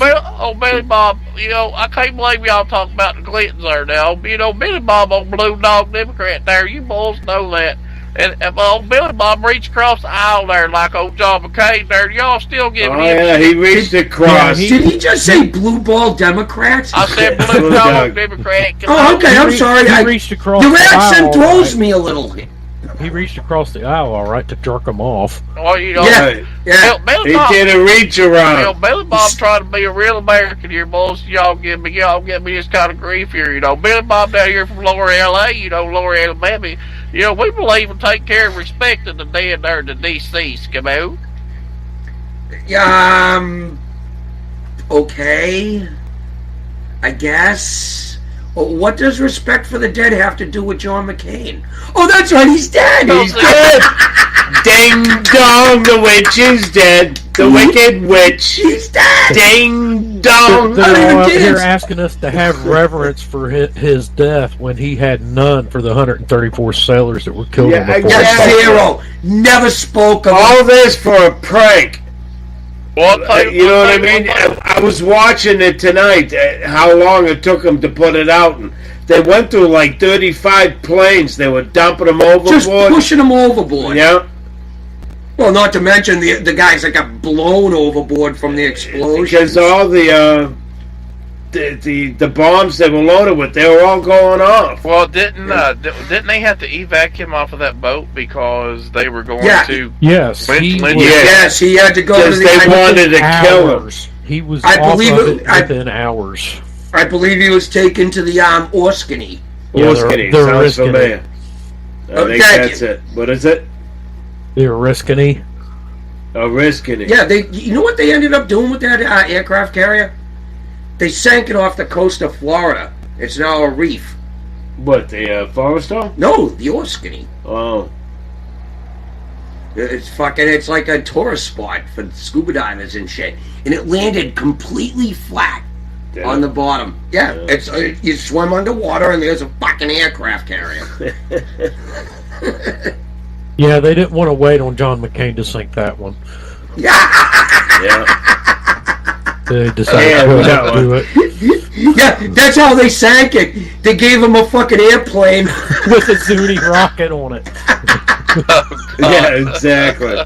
Billy Bob, I can't believe y'all talk about the Clintons there now. Billy Bob on Blue Dog Democrat there, you boys know that. And if Billy Bob reached across the aisle there like old John McCain there, y'all still giving him shit. He reached across. Did he just say blue ball Democrats? I said Blue Dog Democrat. Oh, okay, I'm sorry. He reached across Your the accent aisle, throws right? me a little. He reached across the aisle, all right, to jerk him off. Well, Yeah. Billy He Bob, did a reach around. Billy Bob trying to be a real American here, boys. Y'all give me this kind of grief here. Billy Bob down here from Lower LA, Lower Alabama. We believe in taking care of respecting the dead there, the deceased. Come out. Okay. I guess. Well, what does respect for the dead have to do with John McCain? Oh, that's right, he's dead! He's dead! Ding dong, the witch is dead. The wicked witch. He's dead! Ding dong. They're all out here asking us to have reverence for his death when he had none for the 134 sailors that were killed on the Yeah, Fourth. exactly. Zero. Never spoke of All it. this for a prank. Well, You know what I mean? I was watching it tonight, how long it took them to put it out. And they went through like 35 planes. They were dumping them overboard. Just pushing them overboard. Yeah. Well, not to mention the guys that got blown overboard from the explosion. Because all the bombs they were loaded with, they were all going off. Well, didn't they have to evac him off of that boat because they were going to? Yes, Yes, he had to go to Because the. they wanted to kill him. He was I off believe of it- it within hours. I believe he was taken to the Orskany. Orskany, they're sounds risking familiar. I think thank that's you. it. What is it? The Oriskany. Risking it. Yeah, you know what they ended up doing with that aircraft carrier? They sank it off the coast of Florida. It's now a reef. What, the Forrestal? No, the Orskinny. Oh. It's like a tourist spot for scuba divers and shit. And it landed completely flat on the bottom. Yeah, it's you swim underwater and there's a fucking aircraft carrier. Yeah, they didn't want to wait on John McCain to sink that one. Yeah. They decided to do it. Yeah, that's how they sank it. They gave him a fucking airplane with a Zuni rocket on it. Yeah, exactly.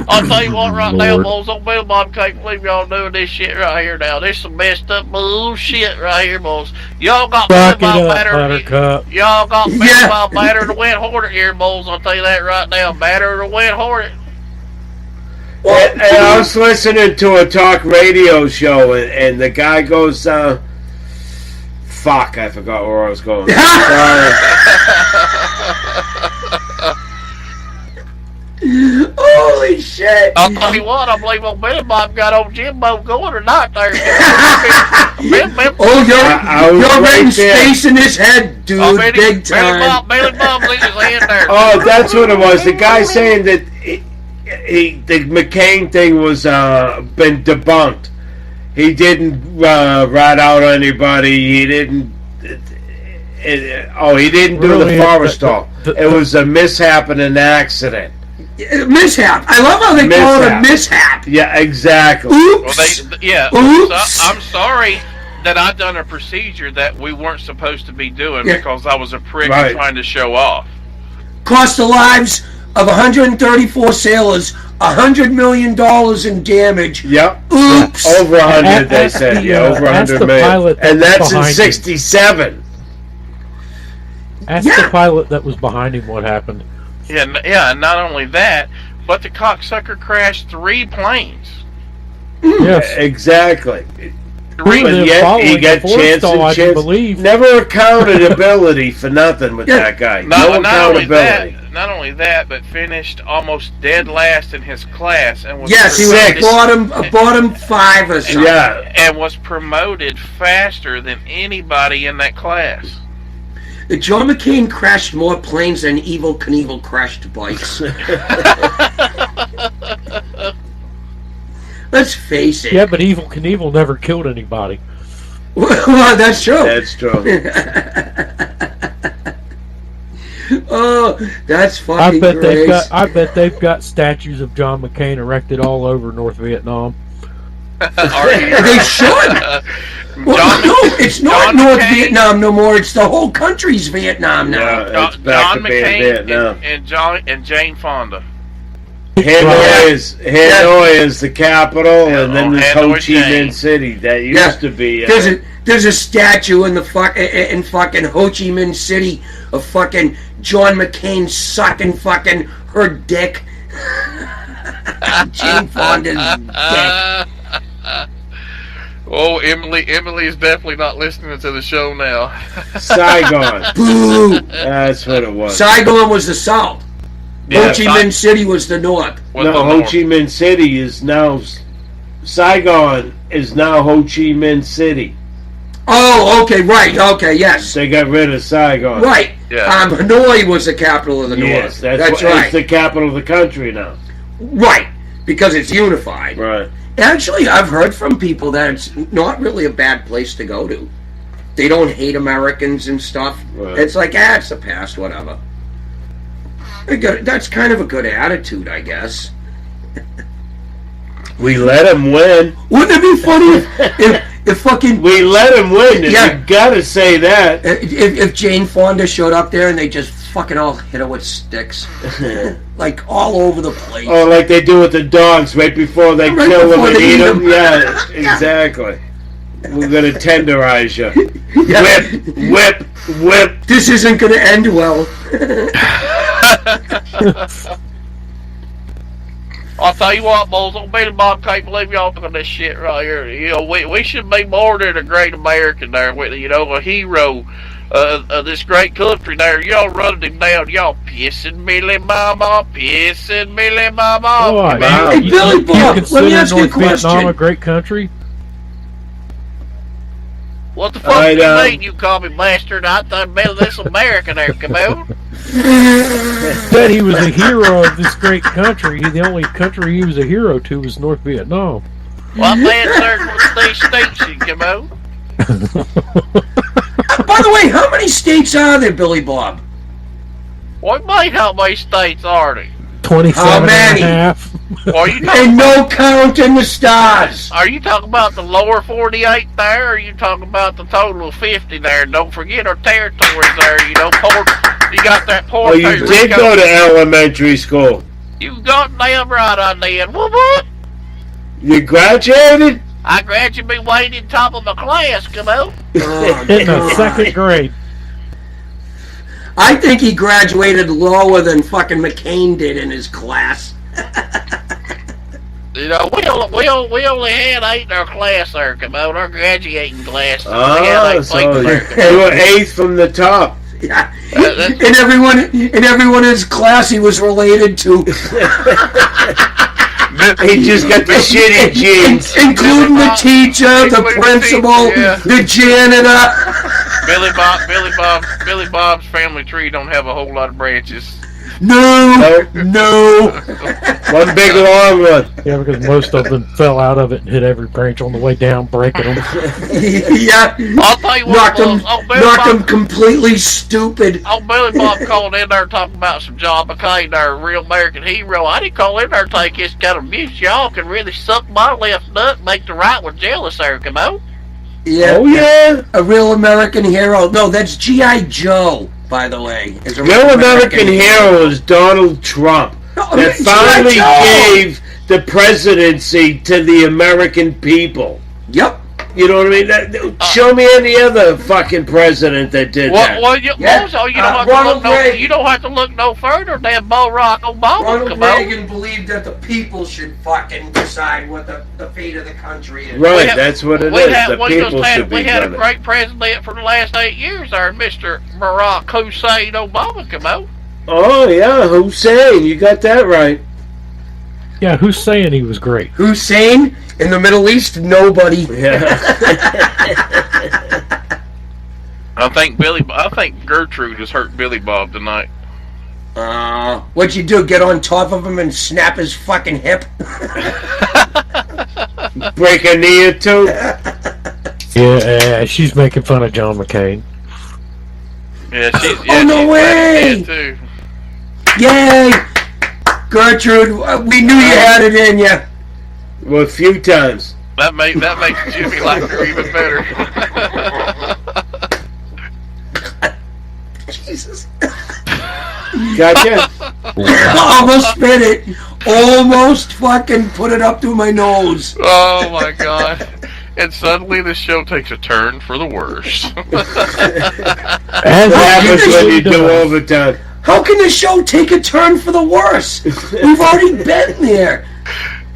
I'll tell you what right now, boys, old Bill Bob can't believe y'all doing this shit right here now. This is some messed up bullshit right here, boys. Y'all got Billy Bob batter. Y'all got Billy Bob batter the wet hornet here, boys. I'll tell you that right now. Batter the wet hornet. And I was listening to a talk radio show, and the guy goes, fuck, I forgot where I was going. Sorry. Holy shit! I'll tell you what, I believe old Billy Bob got old Jimbo going tonight there. You're renting space in his head, dude, big time. Billy Bob's in his head there. Oh, that's what it was. The guy saying that the McCain thing was been debunked. He didn't rat out anybody. He didn't. He didn't do the Forrestal. It was a mishap and an accident. Mishap. I love how they call it a mishap. Yeah, exactly. Oops. Oops. So, I'm sorry that I done a procedure that we weren't supposed to be doing because I was a prick and trying to show off. Cost the lives of 134 sailors, $100 million in damage. Yep. Oops. Over 100, they said. Over 100 million. And that's in 67. Ask the pilot that was behind him what happened. Yeah, and not only that, but the cocksucker crashed 3 planes. Yes. Exactly. But yet he got chance and chance. Never accountability for nothing with that guy. No accountability. Not only that, but finished almost dead last in his class and was he was bottom 5 or something. Yeah, and was promoted faster than anybody in that class. John McCain crashed more planes than Evel Knievel crashed bikes. Let's face it. Yeah, but Evel Knievel never killed anybody. Well, that's true. That's true. Oh, that's fucking great. I bet they've got statues of John McCain erected all over North Vietnam. They should. Well, no, it's not North Vietnam no more. It's the whole country's Vietnam now. Yeah, it's back John to being McCain Vietnam. and Jane Fonda. Hanoi is the capital, and then there's Ho Chi Minh City. That used to be. There's a statue in fucking Ho Chi Minh City of fucking John McCain sucking fucking her dick. Jane Fonda's dick. Oh, Emily is definitely not listening to the show now. Saigon. Boo. That's what it was. Saigon was the south. Yeah, Ho Chi Minh City was the north. No, Ho Chi Minh City is now... Saigon is now Ho Chi Minh City. Oh, okay, right, okay, yes. They got rid of Saigon. Right. Yeah. Hanoi was the capital of the Yes, north. that's right. It's the capital of the country now. Right, because it's unified. Right. Actually, I've heard from people that it's not really a bad place to go to. They don't hate Americans and stuff. Right. It's like, it's the past, whatever. That's kind of a good attitude, I guess. We let him win. Wouldn't it be funny if fucking... We let him win, and you gotta say that. If Jane Fonda showed up there and they just fucking all hit her with sticks. Like, all over the place. Oh, like they do with the dogs right before they kill them and eat them? Yeah, exactly. We're gonna tenderize you. Whip. This isn't gonna end well. I'll tell you what, boys, old Billy Bob can't believe y'all doing this shit right here. You know, we should be more than a great American there, with a hero of this great country there. Y'all running him down, y'all pissing Billy Bob off, pissing Billy Bob off. Hey, Billy Bob, let me ask you a question. Vietnam a great country? What the fuck do you mean you call me bastard? I thought maybe this American there, come on. Said he was a hero of this great country. The only country he was a hero to was North Vietnam. Well, man, sir, what these states you come on? By the way, how many states are there, Billy Bob? What mean how many states are there? 27 and a half. Are you and no count in the stars. Are you talking about the lower 48 there, or are you talking about the total of 50 there? Don't forget our territories there. You know, you got that Oh, Puerto you Rico. did go to elementary school. You got damn right I did. What? You graduated? I graduated waiting top of my class, come on. In the second grade. I think he graduated lower than fucking McCain did in his class. You know, we only had 8 in our class there, come on, our graduating class. Oh, so you were 8th from the top. Yeah. And everyone in his class he was related to. He just got the shitty genes. Including the teacher, the principal, the janitor. Billy Bob's family tree don't have a whole lot of branches. No. One big long one. Yeah, because most of them fell out of it and hit every branch on the way down, breaking them. Yeah. I'll tell you what, knocked him completely stupid. Oh, Billy Bob called in there talking about some John McCain, our real American hero. I didn't call in there to take this kind of abuse. Y'all can really suck my left nut and make the right one jealous there, come on. Yeah. Oh, yeah. A real American hero. No, that's G.I. Joe, by the way. Is a real American hero is Donald Trump. That finally gave the presidency to the American people. Yep. You know what I mean? Show me any other fucking president that did that. Well, you don't have to look no further than Barack Obama. Ronald Reagan believed that the people should fucking decide what the fate of the country is. Right, that's what it is. The people should be We had a done it. great president for the last 8 years there, Mr. Barack Hussein Obama, come on. Oh, yeah, Hussein. You got that right. Yeah, who's saying he was great? Hussein? In the Middle East, nobody. Yeah. I think Gertrude has hurt Billy Bob tonight. What'd you do? Get on top of him and snap his fucking hip? Break a knee or two? Yeah, she's making fun of John McCain. Yeah, she's no way! Too. Yay! Gertrude, we knew you had it in you. Well, a few times. That makes Jimmy like her even better. Jesus. Gotcha. Almost spit it. Almost fucking put it up to my nose. Oh my god. And suddenly the show takes a turn for the worse. As happens when you do overtime. How can the show take a turn for the worse? We've already been there.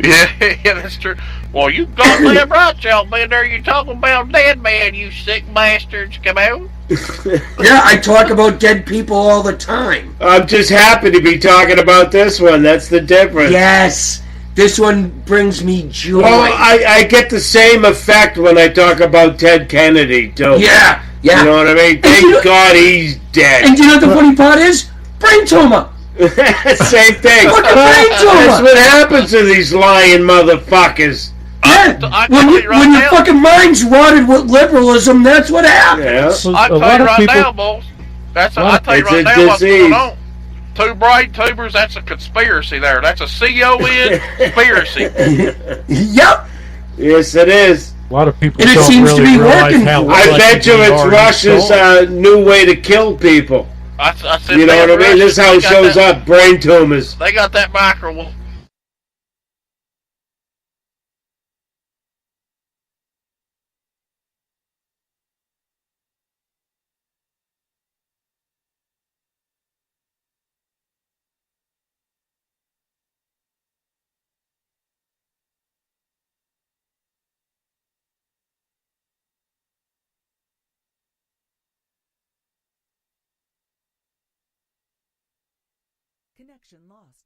Yeah, that's true. Well, you goddamn right, y'all been there. You talking about dead man, you sick bastards. Come on. Yeah, I talk about dead people all the time. I'm just happy to be talking about this one. That's the difference. Yes. This one brings me joy. Well, I get the same effect when I talk about Ted Kennedy, too. Yeah. You know what I mean? Thank God he's dead. And do you know what the funny part is? Brain tumor. Same thing. Fucking brain tumor. That's what happens to these lying motherfuckers. Yeah. When your fucking mind's rotted with liberalism, that's what happens. Yeah. I tell you right now, boys. I tell you right now what's going on. Two brain tumors, that's a conspiracy there. That's a C-O-N conspiracy. Yep. Yes, it is. A lot of people And it don't seems to really be realize working. how I bet you it's already Russia's sold. new way to kill people. I said You know what I mean? This is how it they got shows that- up. Brain tumors. They got that microwave. Connection lost.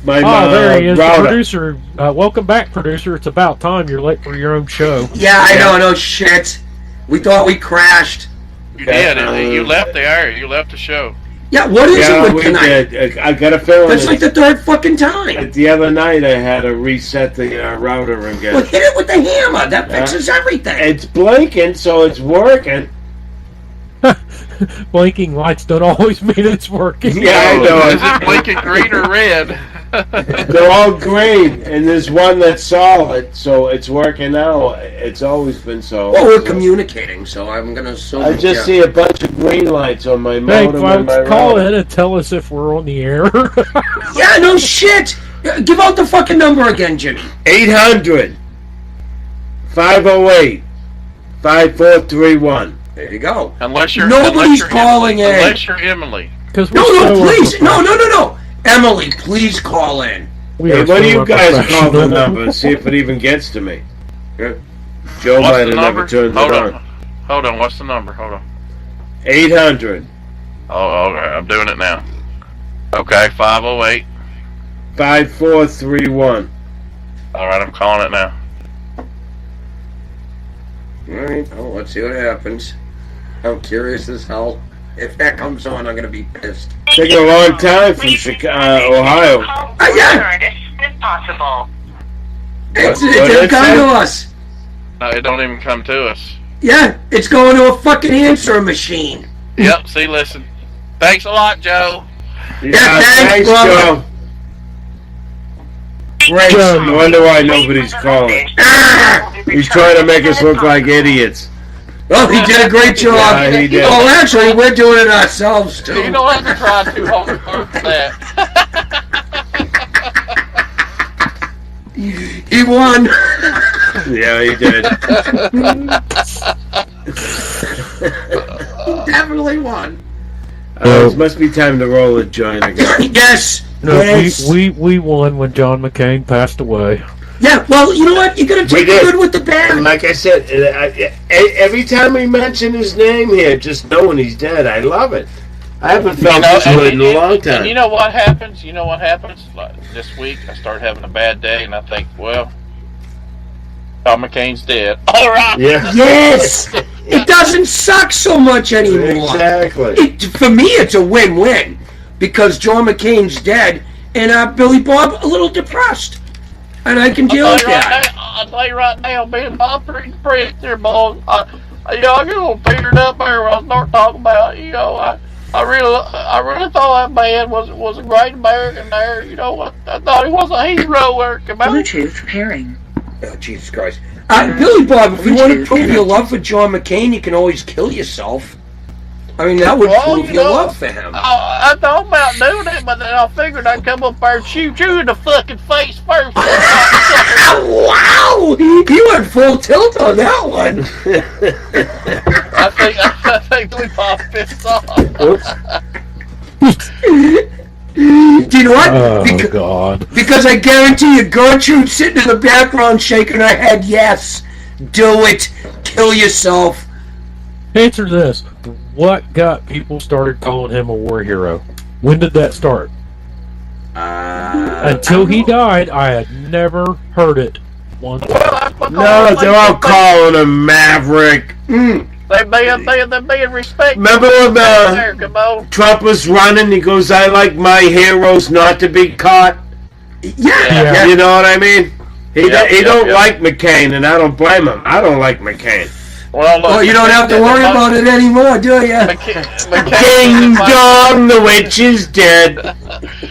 my there he is, the router. producer. Welcome back, producer. It's about time. You're late for your own show. Yeah, I know, no shit. We thought we crashed. You did. You left the area. You left the show. Yeah, what is it with tonight? Did. I got a feeling. That's like the third fucking time. The other night I had to reset the router again. Well, hit it with the hammer. That fixes everything. It's blinking, so it's working. Blinking lights don't always mean it's working. Yeah, I know. Is it blinking green or red? They're all green, and there's one that's solid, so it's working now. It's always been so. Well, we're communicating, so I'm going to assume. I just see a bunch of green lights on my Hey, modem and my folks, call router. in and tell us if we're on the air. Yeah, no shit. Give out the fucking number again, Jimmy. 800-508-5431. There you go. Nobody's calling in. Unless you're Emily. No, please. No. Emily, please call in. Hey, what do you guys call the number? See if it even gets to me. Joe What's might the have number? never turned Hold it on. on. Hold on. What's the number? Hold on. 800. Oh, okay. I'm doing it now. Okay, 508. 5431. All right, I'm calling it now. Alright, well, let's see what happens. I'm curious as hell. If that comes on, I'm going to be pissed. Taking a long time from Ohio. Yeah. If possible. It didn't come to us. No, it don't even come to us. Yeah, it's going to a fucking answering machine. Yep, see, listen. Thanks a lot, Joe. Yeah, thanks, brother. Joe. Great. No wonder why nobody's calling. He's trying to make us look like idiots. Oh, he did a great job. Yeah, he did. Oh, actually, we're doing it ourselves, too. You don't have to try too hard for that. He won. Yeah, he did. Definitely won. It must be time to roll a joint again. Yes. No, yes. we won when John McCain passed away. Yeah, well, you know what? You're going to take the good with the bad. Like I said, every time we mention his name here, just knowing he's dead, I love it. I haven't felt this good in a long time. And you know what happens? Like, this week, I start having a bad day, and I think, well, John McCain's dead. All right. Yeah. Yes. It doesn't suck so much anymore. Exactly. For me, it's a win-win because John McCain's dead and Billy Bob a little depressed. And I can deal with that. I'll tell you right now, being Bob pretty depressed there, boys. I get a little teared up there when I start talking about, I really thought that man was a great American there. I thought he was a hero there. Bluetooth pairing. Oh, Jesus Christ. Billy Bob, if you want to prove your love for John McCain, you can always kill yourself. I mean, that would prove your love for him. I thought about doing it, but then I figured I'd come up there and shoot you in the fucking face first. Wow! You went full tilt on that one. I think we popped pissed off. Do you know what? Oh, God. Because I guarantee you, Gertrude sitting in the background shaking her head, yes, do it, kill yourself. Answer this. What got people started calling him a war hero? When did that start? Until he died, I had never heard it once. No, they're all calling him Maverick. They're being respected. Remember when Trump was running, he goes, I like my heroes not to be caught? Yeah. You know what I mean? He don't like McCain, and I don't blame him. I don't like McCain. Well, look, you don't have to worry about it anymore, do you? Ding dong, the witch is dead.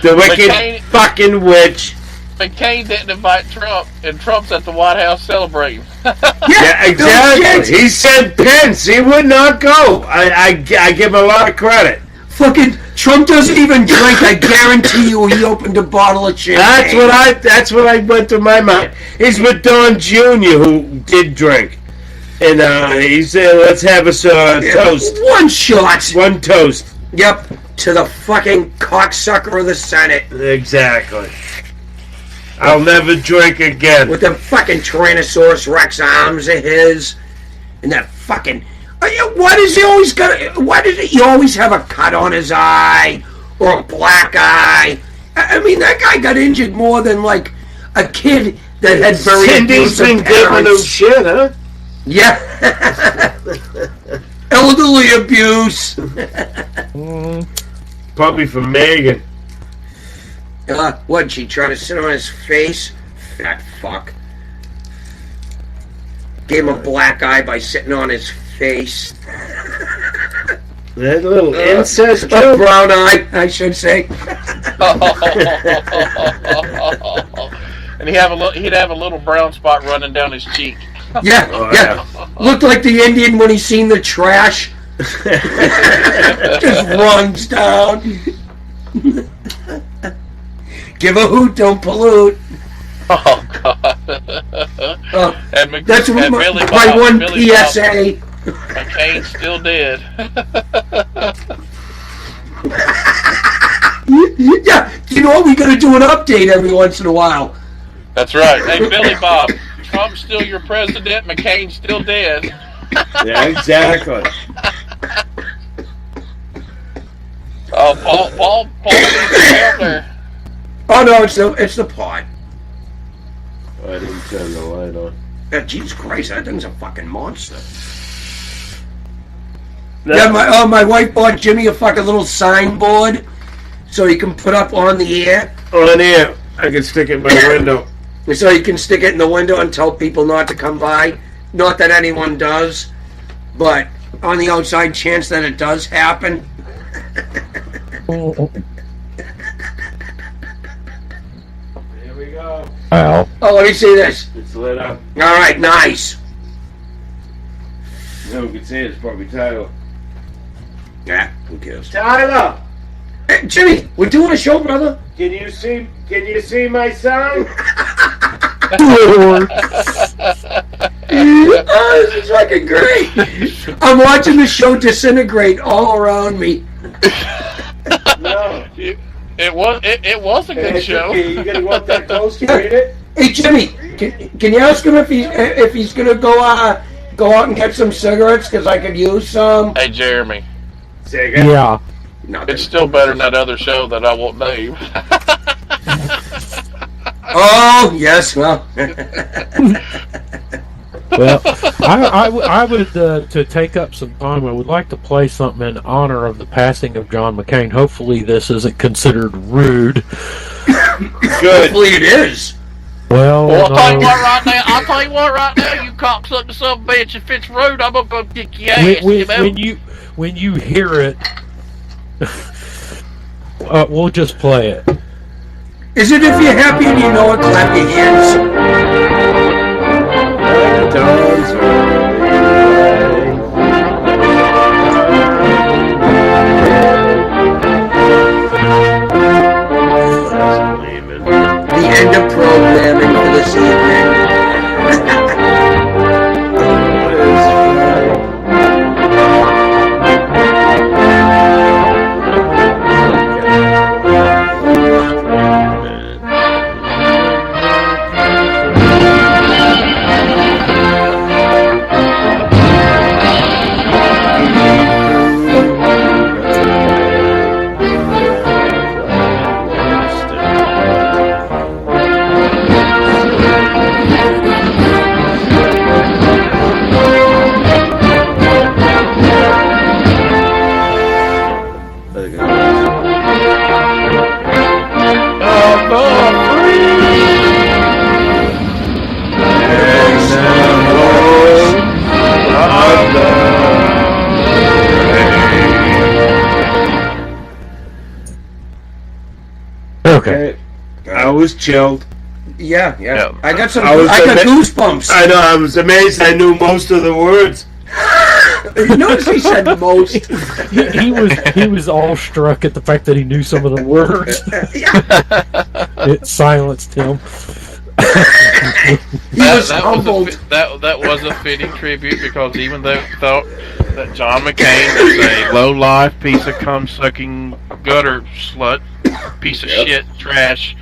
The wicked fucking witch. McCain didn't invite Trump, and Trump's at the White House celebrating. Yeah, exactly. He said Pence. He would not go. I give him a lot of credit. Fucking Trump doesn't even drink. I guarantee you, he opened a bottle of champagne. That's what I went through my mind. He's with Don Jr., who did drink. And he said, let's have us a toast. One shot. One toast. Yep, to the fucking cocksucker of the Senate. Exactly. I'll never drink again. With them fucking Tyrannosaurus Rex arms of his. And that fucking... Why does he always got... Why does he always have a cut on his eye? Or a black eye? I mean, that guy got injured more than like a kid that had very Cindy's been giving him shit, huh? Yeah. Elderly abuse. Probably from Megan. What'd she try to sit on his face? Fat fuck. Gave him a black eye by sitting on his face. That little incest A joke? brown eye, I should say. And he'd have a little brown spot running down his cheek. Yeah, yeah. Looked like the Indian when he seen the trash. Just runs down. Give a hoot, don't pollute. Oh God! That's and my Bob, one Billy PSA. McCain's still dead. Yeah, you know what? We got to do an update every once in a while. That's right. Hey, Billy Bob, Trump's still your president. McCain's still dead. Yeah, exactly. Oh, Paul needs some help there. Oh no, it's the pot. I didn't turn the light on. Jesus Christ, that thing's a fucking monster. Yeah, my wife bought Jimmy a fucking little signboard so he can put up on the air. On air, I can stick it in my window. So you can stick it in the window and tell people not to come by. Not that anyone does, but on the outside chance that it does happen. Here we go. Ow. Oh, let me see this. It's lit up. All right, nice. No one can see it. It's probably Tyler. Yeah, who cares? Tyler! Hey, Jimmy, we're doing a show, brother. Can you see my son? Oh, this is fucking great. I'm watching the show disintegrate all around me. No. It was a good show. Okay. You gotta go up that close to read it. Hey, Jimmy, can you ask him if he's gonna go out and get some cigarettes? Because I could use some. Hey, Jeremy. Say again. Yeah. It's still better than that other show that I won't name. Oh, yes, well. Well, I would, to take up some time, I would like to play something in honor of the passing of John McCain. Hopefully this isn't considered rude. Good. Hopefully it is. Well, I'll tell you what right now. I'll tell you what right now. You cocksucker son of a bitch. If it's rude, I'm gonna go kick your ass. When you hear it, we'll just play it. Is it if you're happy and you know it, clap your hands? The end of programming for this evening. Okay. I was chilled. Yeah. Yeah. I got I goosebumps. I know. I was amazed. I knew most of the words. Notice he said most. he was all struck at the fact that he knew some of the words. It silenced him. That was a fitting tribute because even though we thought that John McCain was a low-life piece of cum-sucking gutter slut, piece of shit, trash,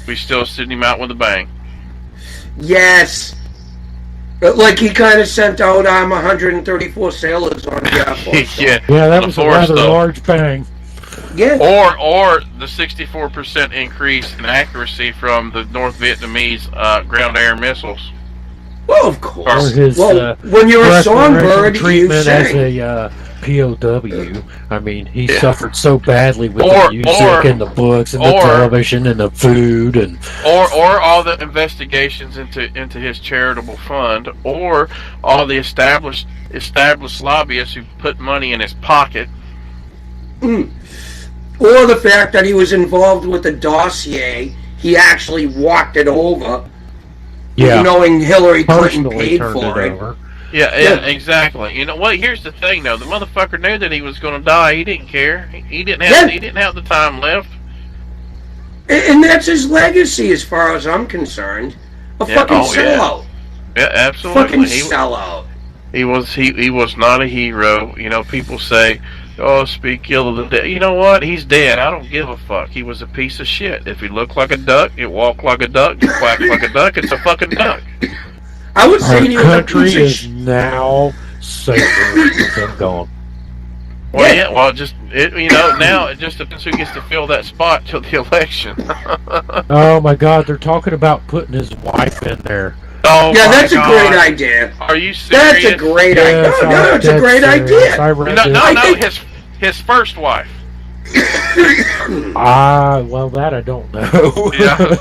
we still sent him out with a bang. Yes. But like he kind of sent out 134 sailors on the airport. Yeah, that was a rather large bang. Yeah. Or the 64% increase in accuracy from the North Vietnamese ground-air missiles. Well, of course. Or his when you're a songbird, treatment you as sing. a POW. I mean, he suffered so badly with the music and the books and the television and the food and or all the investigations into his charitable fund, or all the established lobbyists who put money in his pocket. Or the fact that he was involved with the dossier, he actually walked it over, knowing Hillary Clinton paid for it. Yeah, exactly. You know what? Here's the thing, though. The motherfucker knew that he was going to die. He didn't care. He didn't have the time left. And that's his legacy, as far as I'm concerned. A fucking sellout. Yeah, absolutely. Fucking sellout. He was not a hero. You know, people say, "Oh, speak ill of the dead." You know what? He's dead. I don't give a fuck. He was a piece of shit. If he looked like a duck, it walked like a duck, it quacked like a duck, it's a fucking duck. I would say our country is now safer with him gone. Well, well, now it just depends who gets to fill that spot till the election. Oh my God, they're talking about putting his wife in there. Oh, yeah, that's a great idea. Are you serious? That's a great idea. No, it's a great idea. No, his first wife. Well, that I don't know. Yeah,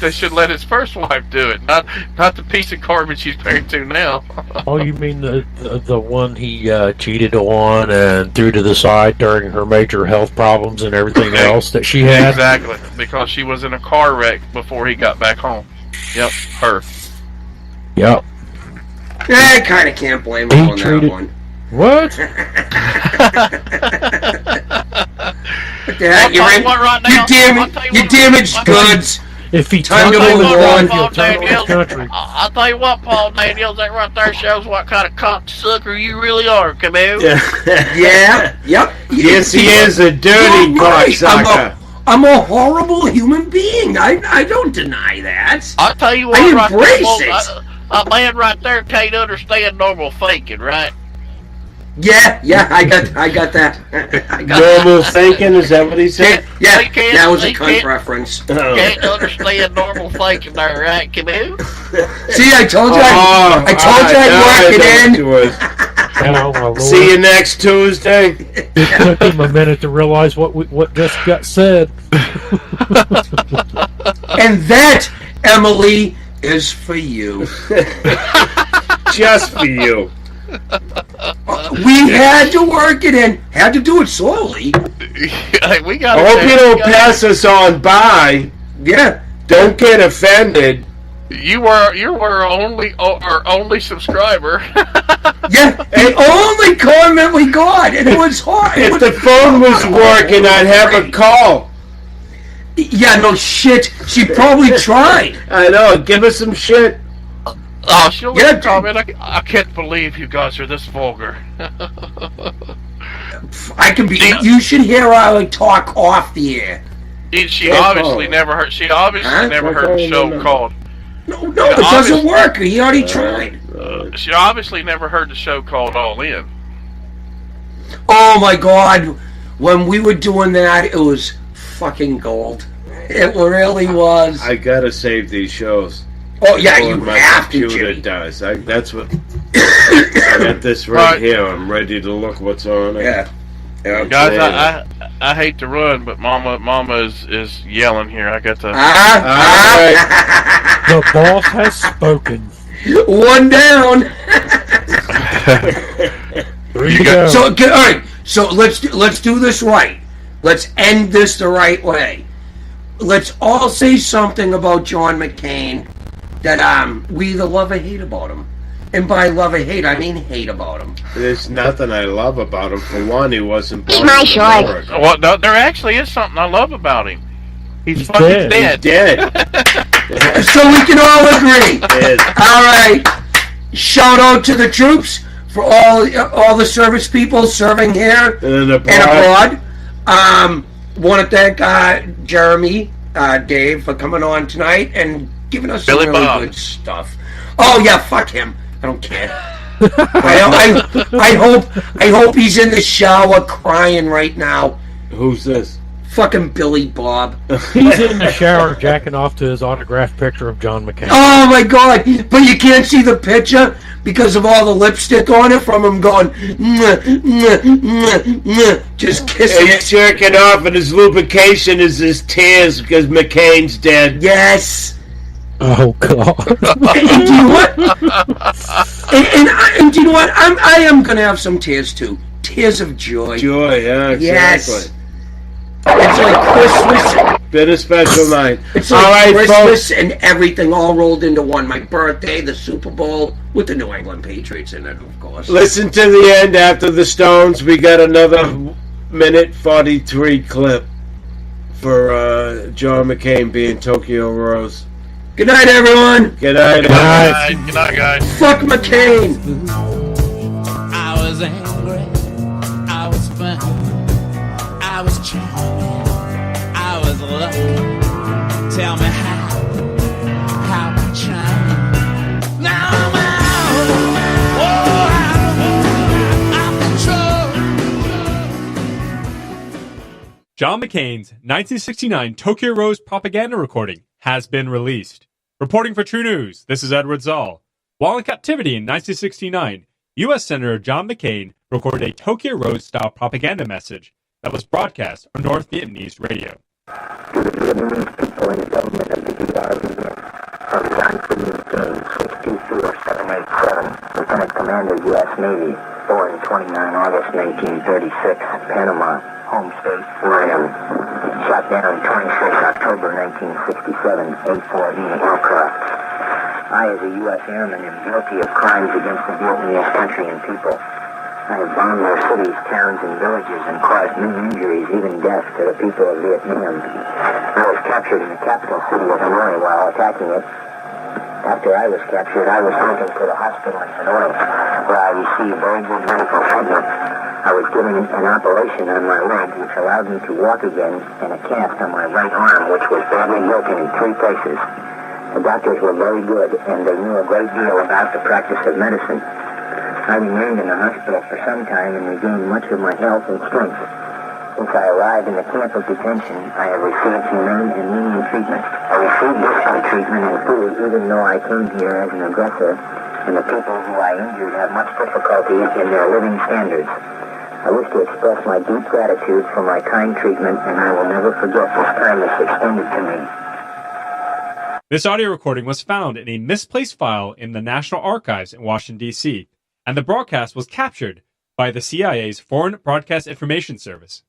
they should let his first wife do it, not the piece of garbage he's married to now. Oh, you mean the one he cheated on and threw to the side during her major health problems and everything else that she had? Exactly, because she was in a car wreck before he got back home. Yep, her. Yep. Yeah, I kind of can't blame him on that one. What? What the heck? You damaged goods. If he time to move on. I'll tell you what, Paul Daniels, that right there shows what kind of cocksucker you really are, Camille. Yeah. Yep. Yes, he is a dirty cocksucker. I'm a horrible human being. I don't deny that. I'll tell you what, I embrace it. A man right there can't understand normal thinking, right? Yeah, I got that. Normal thinking, is that what he said? Yeah, that was a cunt reference. Can't understand normal thinking there, right, Camille? See, I told you I'd work it in. See you next Tuesday. It took him a minute to realize what just got said. And that, Emily, is for you. Just for you. We had to work it in. Had to do it slowly. I hope you don't pass us on by. Yeah. Don't get offended. You were our only subscriber. Yeah, the only comment we got, and it was hard. If the phone was working, I'd have a call. Yeah, no shit. She probably tried. I know. Give us some shit. Oh, she'll leave a comment. I can't believe you guys are this vulgar. I can be. You should hear her talk off the air. She obviously never heard. She obviously never heard the show called. No, it doesn't work. He already tried. She obviously never heard the show called All In. Oh my God! When we were doing that, it was fucking gold. It really was. I gotta save these shows. Oh yeah, you my have to. Computer does. That's what. I got this right here. I'm ready to look what's on it. Yeah. Guys, I hate to run, but Mama is yelling here. I got to. The boss has spoken. One down. You go. So all right. So let's do this right. Let's end this the right way. Let's all say something about John McCain that we either love or hate about him. And by love or hate, I mean hate about him. There's nothing I love about him. For one, he wasn't born Eat my short. Well, no, there actually is something I love about him. He's fucking dead. dead. He's dead. So we can all agree. All right. Shout out to the troops for all the service people serving here and abroad. Want to thank Jeremy, Dave, for coming on tonight and giving us some really good stuff. Oh yeah, fuck him. I don't care. I hope he's in the shower crying right now. Who's this? Fucking Billy Bob. He's in the shower jacking off to his autographed picture of John McCain. Oh my God! But you can't see the picture because of all the lipstick on it from him going, mwah, mwah, mwah, mwah, just kissing He's jerking off, and his lubrication is his tears because McCain's dead. Yes. Oh God! And do you know what? And do you know what? I am gonna have some tears too. Tears of joy. Joy, yeah, exactly. Yes. It's like Christmas. Been a special night. It's like Christmas and everything all rolled into one. My birthday, the Super Bowl, with the New England Patriots in it, of course. Listen to the end after the Stones. We got another minute 43 clip for John McCain being Tokyo Rose. Good night, everyone. Good night. Good night. Good night, guys. Fuck McCain. I was angry, I was fun, I was charming, I was lucky. Tell me how I'm charming. Now I'm out, I'm control. John McCain's 1969 Tokyo Rose propaganda recording has been released. Reporting for True News, this is Edward Zoll. While in captivity in 1969, U.S. Senator John McCain recorded a Tokyo Rose-style propaganda message that was broadcast on North Vietnamese radio. To the Vietnamese people and government of the DRVN, from John McCain, 624-787, Lieutenant Commander, U.S. Navy, born 29 August 1936, Panama, home state, Oregon. Shot down 26 October 1967, A-4E aircraft. I, as a U.S. airman, am guilty of crimes against the Vietnamese country and people. I have bombed their cities, towns, and villages and caused many injuries, even death, to the people of Vietnam. I was captured in the capital city of Hanoi while attacking it. After I was captured, I was taken to the hospital in Hanoi, where I received very good medical treatment. I was given an operation on my leg, which allowed me to walk again, and a cast on my right arm, which was badly broken in 3 places. The doctors were very good, and they knew a great deal about the practice of medicine. I remained in the hospital for some time and regained much of my health and strength. Since I arrived in the camp of detention, I have received humane and lenient treatment. I received discount treatment and food, even though I came here as an aggressor, and the people who I injured have much difficulty in their living standards. I wish to express my deep gratitude for my kind treatment, and I will never forget this kindness extended to me. This audio recording was found in a misplaced file in the National Archives in Washington, D.C., and the broadcast was captured by the CIA's Foreign Broadcast Information Service.